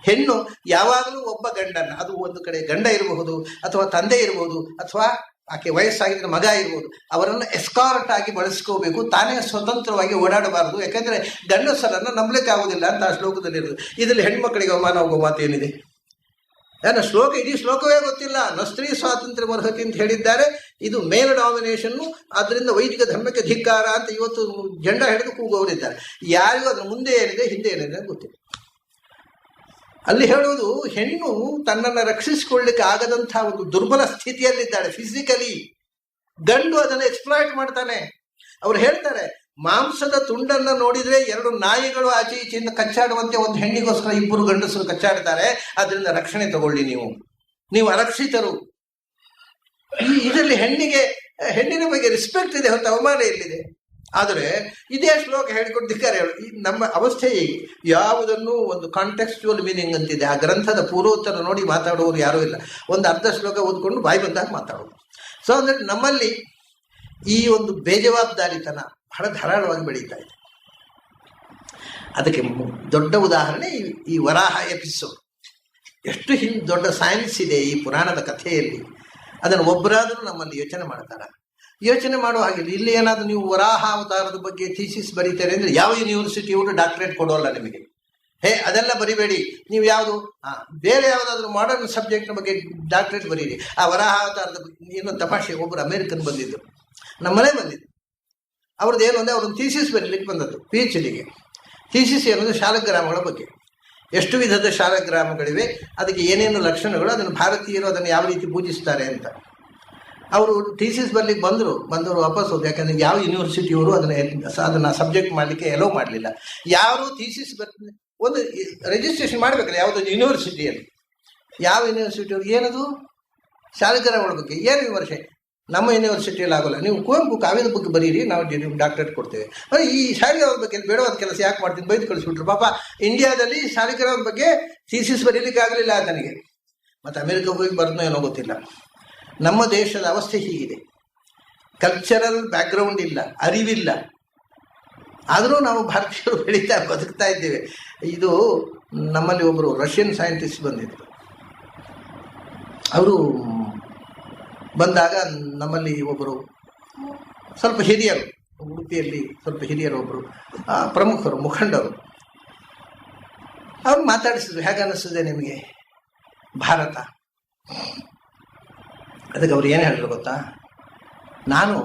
ಹೆಣ್ಣು ಯಾವಾಗಲೂ ಒಬ್ಬ ಗಂಡನ್ನು, ಅದು ಒಂದು ಕಡೆ ಗಂಡ ಇರಬಹುದು ಅಥವಾ ತಂದೆ ಇರಬಹುದು ಅಥವಾ ಆಕೆ ವಯಸ್ಸಾಗಿದ್ರೆ ಮಗ ಇರ್ಬೋದು, ಅವರನ್ನು ಎಸ್ಕಾರ್ಟ್ ಆಗಿ ಬಳಸ್ಕೋಬೇಕು, ತಾನೇ ಸ್ವತಂತ್ರವಾಗಿ ಓಡಾಡಬಾರದು, ಯಾಕಂದರೆ ಗಂಡಸರನ್ನು ನಂಬಲಿಕ್ಕೆ ಆಗೋದಿಲ್ಲ ಅಂತ ಆ ಶ್ಲೋಕದಲ್ಲಿ ಇರೋದು. ಇದರಲ್ಲಿ ಹೆಣ್ಮಕ್ಕಳಿಗೆ ಅವಮಾನ ಹೋಗೋ ಮಾತು ಏನಿದೆ? ಯಾರ ಶ್ಲೋಕ, ಇಡೀ ಶ್ಲೋಕವೇ ಗೊತ್ತಿಲ್ಲ. ಸ್ತ್ರೀ ಸ್ವಾತಂತ್ರ್ಯ ಮರ್ಹತಿ ಅಂತ ಹೇಳಿದ್ದಾರೆ, ಇದು ಮೇಲ್ ಡಾಮಿನೇಷನ್ನು, ಆದ್ದರಿಂದ ವೈದಿಕ ಧರ್ಮಕ್ಕೆ ಧಿಕ್ಕಾರ ಅಂತ ಇವತ್ತು ಜೆಂಡ ಹಿಡಿದು ಕೂಗುವವರಿದ್ದಾರೆ. ಯಾರಿಗೂ ಅದ್ರ ಮುಂದೆ ಏನಿದೆ ಹಿಂದೆ ಏನಿದೆ ಗೊತ್ತಿಲ್ಲ. ಅಲ್ಲಿ ಹೇಳುವುದು, ಹೆಣ್ಣು ತನ್ನನ್ನು ರಕ್ಷಿಸಿಕೊಳ್ಳಿಕ್ಕೆ ಆಗದಂಥ ಒಂದು ದುರ್ಬಲ ಸ್ಥಿತಿಯಲ್ಲಿದ್ದಾಳೆ ಫಿಸಿಕಲಿ. ಗಂಡು ಅದನ್ನು ಎಕ್ಸ್ಪ್ಲಾಯ್ಟ್ ಮಾಡ್ತಾನೆ. ಅವ್ರು ಹೇಳ್ತಾರೆ, ಮಾಂಸದ ತುಂಡನ್ನು ನೋಡಿದ್ರೆ 2 ನಾಯಿಗಳು ಆಚೆ ಈಚೆಯಿಂದ ಕಚ್ಚಾಡುವಂತೆ ಒಂದು ಹೆಣ್ಣಿಗೋಸ್ಕರ 2 ಗಂಡಸರು ಕಚ್ಚಾಡ್ತಾರೆ, ಅದರಿಂದ ರಕ್ಷಣೆ ತಗೊಳ್ಳಿ, ನೀವು ಅರಕ್ಷಿತರು. ಇದರಲ್ಲಿ ಹೆಣ್ಣಿನ ಬಗ್ಗೆ ರೆಸ್ಪೆಕ್ಟ್ ಇದೆ ಹೊತ್ತು ಅವಮಾನ ಎಲ್ಲಿದೆ? ಆದರೆ ಇದೇ ಶ್ಲೋಕ ಹೇಳಿಕೊಟ್ಟಿದ್ದಾರೆ. ನಮ್ಮ ಅವಸ್ಥೆ ಹೀಗೆ, ಯಾವುದನ್ನು ಒಂದು ಕಾಂಟೆಕ್ಸ್ಚುವಲ್ ಮೀನಿಂಗ್ ಅಂತಿದೆ. ಆ ಗ್ರಂಥದ ಪೂರ್ವೋತ್ತರ ನೋಡಿ ಮಾತಾಡುವವರು ಯಾರೂ ಇಲ್ಲ. ಒಂದು ಅರ್ಧ ಶ್ಲೋಕ ಓದ್ಕೊಂಡು ಬಾಯಿ ಬಂದಾಗ ಮಾತಾಡೋದು. ಸೊ ಅಂದರೆ ನಮ್ಮಲ್ಲಿ ಈ ಒಂದು ಬೇಜವಾಬ್ದಾರಿತನ ಬಹಳ ಧಾರಾಳವಾಗಿ ಬೆಳೀತಾ ಇದೆ. ಅದಕ್ಕೆ ದೊಡ್ಡ ಉದಾಹರಣೆ ಈ ವರಾಹ ಎಪಿಸೋಡ್. ಎಷ್ಟು ದೊಡ್ಡ ಸೈನ್ಸ್ ಇದೆ ಈ ಪುರಾಣದ ಕಥೆಯಲ್ಲಿ, ಅದನ್ನು ಒಬ್ಬರಾದರೂ ನಮ್ಮಲ್ಲಿ ಯೋಚನೆ ಮಾಡ್ತಾರೆ. ಯೋಚನೆ ಮಾಡುವ ಹಾಗಿಲ್ಲ. ಇಲ್ಲಿ ಏನಾದರೂ ನೀವು ವರಾಹ ಅವತಾರದ ಬಗ್ಗೆ ಥೀಸಿಸ್ ಬರೀತಾರೆ ಅಂದರೆ ಯಾವ ಯೂನಿವರ್ಸಿಟಿಯವರು ಡಾಕ್ಟರೇಟ್ ಕೊಡೋಲ್ಲ ನಿಮಗೆ. ಅದೆಲ್ಲ ಬರಿಬೇಡಿ. ನೀವು ಯಾವುದು ಬೇರೆ ಯಾವುದಾದ್ರೂ ಮಾಡರ್ನ್ ಸಬ್ಜೆಕ್ಟ್ನ ಬಗ್ಗೆ ಡಾಕ್ಟರೇಟ್ ಬರೀರಿ. ಆ ವರಾಹ ಅವತಾರದ ಏನೋ ತಮಾಷೆ, ಒಬ್ಬರು ಅಮೇರಿಕನ್ ಬಂದಿದ್ದರು, ನಮ್ಮನೆ ಬಂದಿದ್ದು. ಅವ್ರದ್ದು ಏನು ಅಂದರೆ ಅವ್ರನ್ನ ಥೀಸಿಸ್ ಬರೀಲಿಕ್ಕೆ ಬಂದದ್ದು PhDಗೆ. ಥೀಸಿಸ್ ಏನಂದರೆ ಶಾಲಗ್ರಾಮಗಳ ಬಗ್ಗೆ. ಎಷ್ಟು ವಿಧದ ಶಾಲಗ್ರಾಮಗಳಿವೆ, ಅದಕ್ಕೆ ಏನೇನು ಲಕ್ಷಣಗಳು, ಅದನ್ನು ಭಾರತೀಯರು ಅದನ್ನು ಯಾವ ರೀತಿ ಪೂಜಿಸ್ತಾರೆ ಅಂತ. ಅವರು ಥೀಸಿಸ್ ಬರ್ಲಿಕ್ಕೆ ಬಂದವರು ವಾಪಸ್ ಹೋಗಿ, ಯಾಕಂದ್ರೆ ಯಾವ ಯೂನಿವರ್ಸಿಟಿಯವರು ಅದನ್ನ ಸಬ್ಜೆಕ್ಟ್ ಮಾಡಲಿಕ್ಕೆ ಎಲೋ ಮಾಡಲಿಲ್ಲ. ಯಾರು ಥೀಸಿಸ್ ಒಂದು ರಿಜಿಸ್ಟ್ರೇಷನ್ ಮಾಡಬೇಕಲ್ಲ ಯಾವುದೊಂದು ಯೂನಿವರ್ಸಿಟಿಯಲ್ಲಿ, ಯಾವ ಯೂನಿವರ್ಸಿಟಿಯವ್ರು ಏನದು ಶಾಲಗ್ರಾಮಗಳ ಬಗ್ಗೆ ಏನು ವಿಮರ್ಶೆ, ನಮ್ಮ ಯೂನಿವರ್ಸಿಟಿಯಲ್ಲಿ ಆಗೋಲ್ಲ. ನೀವು ಕುವೆಂಪು ಕಾವ್ಯದ ಬಗ್ಗೆ ಬರೀರಿ, ನಾವು ಡಾಕ್ಟರೇಟ್ ಕೊಡ್ತೇವೆ. ಈ ಶಾಲೆಗಳ ಬಗ್ಗೆ ಬೇಡವಾದ ಕೆಲಸ ಯಾಕೆ ಮಾಡ್ತೀನಿ, ಬೈದು ಕಳಿಸ್ಬಿಟ್ರು. ಪಾಪ ಇಂಡಿಯಾದಲ್ಲಿ ಶಾಲೆಗಳ ಬಗ್ಗೆ ಥೀಸಿಸ್ ಬರೀಲಿಕ್ಕೆ ಆಗಲಿಲ್ಲ ನನಗೆ. ಮತ್ತು ಅಮೆರಿಕ ಹೋಗಿ ಬರ್ನೋ ಏನೋ ಗೊತ್ತಿಲ್ಲ. ನಮ್ಮ ದೇಶದ ಅವಸ್ಥೆ ಹೀಗಿದೆ. ಕಲ್ಚರಲ್ ಬ್ಯಾಕ್ಗ್ರೌಂಡ್ ಇಲ್ಲ, ಅರಿವಿಲ್ಲ, ಆದರೂ ನಾವು ಭಾರತೀಯರು ಬದುಕ್ತಾ ಇದ್ದೇವೆ. ಇದು ನಮ್ಮಲ್ಲಿ ಒಬ್ಬರು ರಷ್ಯನ್ ಸೈಂಟಿಸ್ಟ್ ಬಂದಿದ್ರು. ಅವರು ಬಂದಾಗ ನಮ್ಮಲ್ಲಿ ಒಬ್ಬರು ಸ್ವಲ್ಪ ಹಿರಿಯರು, ಉಡುಪಿಯಲ್ಲಿ ಸ್ವಲ್ಪ ಹಿರಿಯರು, ಒಬ್ಬರು ಪ್ರಮುಖರು, ಮುಖಂಡರು, ಅವ್ರು ಮಾತಾಡಿಸಿದ್ರು, ಹೇಗೆ ಅನ್ನಿಸ್ತದೆ ನಿಮಗೆ ಭಾರತ? ಅದಕ್ಕೆ ಅವ್ರು ಏನು ಹೇಳಿದ್ರು ಗೊತ್ತಾ, ನಾನು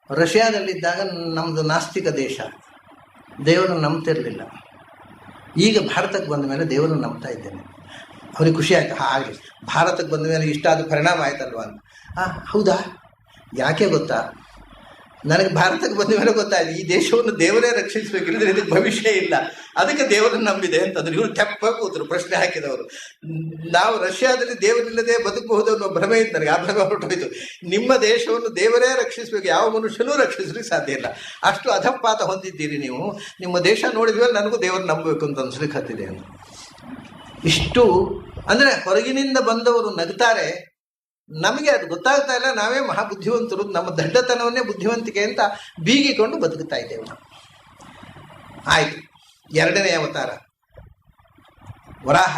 ರಷ್ಯಾದಲ್ಲಿದ್ದಾಗ ನಮ್ಮದು ನಾಸ್ತಿಕ ದೇಶ, ದೇವರನ್ನು ನಂಬ್ತಿರಲಿಲ್ಲ. ಈಗ ಭಾರತಕ್ಕೆ ಬಂದ ಮೇಲೆ ದೇವರನ್ನು ನಂಬ್ತಾ ಇದ್ದೇನೆ. ಅವ್ರಿಗೆ ಖುಷಿ ಆಯ್ತು. ಆಗಲಿ, ಭಾರತಕ್ಕೆ ಬಂದ ಮೇಲೆ ಇಷ್ಟಾದ ಪರಿಣಾಮ ಆಯ್ತಲ್ವ ಅಂತ. ಹೌದಾ? ಯಾಕೆ ಗೊತ್ತಾ, ನನಗೆ ಭಾರತಕ್ಕೆ ಬಂದ ಮೇಲೆ ಗೊತ್ತಾಯ್ತು ಈ ದೇಶವನ್ನು ದೇವರೇ ರಕ್ಷಿಸಬೇಕಿಲ್ಲದ್ರೆ ಇದಕ್ಕೆ ಭವಿಷ್ಯ ಇಲ್ಲ, ಅದಕ್ಕೆ ದೇವರನ್ನು ನಂಬಿದೆ ಅಂತಂದ್ರೆ. ಇವರು ತೆಪ್ಪ ಕೂತರು ಪ್ರಶ್ನೆ ಹಾಕಿದವರು. ನಾವು ರಷ್ಯಾದಲ್ಲಿ ದೇವರಿಲ್ಲದೆ ಬದುಕಬಹುದು ಅನ್ನೋ ಭ್ರಮೆ ಇತ್ತು ನನಗೆ. ಆ ಭ್ರಮೆ ಹೊರಟೋಯ್ತು. ನಿಮ್ಮ ದೇಶವನ್ನು ದೇವರೇ ರಕ್ಷಿಸಬೇಕು, ಯಾವ ಮನುಷ್ಯನೂ ರಕ್ಷಿಸಲಿಕ್ಕೆ ಸಾಧ್ಯ ಇಲ್ಲ. ಅಷ್ಟು ಅಧಪಾತ ಹೊಂದಿದ್ದೀರಿ ನೀವು. ನಿಮ್ಮ ದೇಶ ನೋಡಿದ್ಮೇಲೆ ನನಗೂ ದೇವರು ನಂಬಬೇಕು ಅಂತ ಅನ್ಸ್ಲಿಕ್ಕೆ ಹತ್ತಿದೆ ಅಂತ. ಇಷ್ಟು ಅಂದರೆ ಹೊರಗಿನಿಂದ ಬಂದವರು ನಗ್ತಾರೆ, ನಮಗೆ ಅದು ಗೊತ್ತಾಗ್ತಾ ಇಲ್ಲ. ನಾವೇ ಮಹಾಬುದ್ಧಿವಂತರು, ನಮ್ಮ ದಡ್ಡತನವನ್ನೇ ಬುದ್ಧಿವಂತಿಕೆ ಅಂತ ಬೀಗಿಕೊಂಡು ಬದುಕ್ತಾ ಇದ್ದೇವೆ ನಾವು. ಆಯ್ತು, ಎರಡನೇ ಅವತಾರ ವರಾಹ.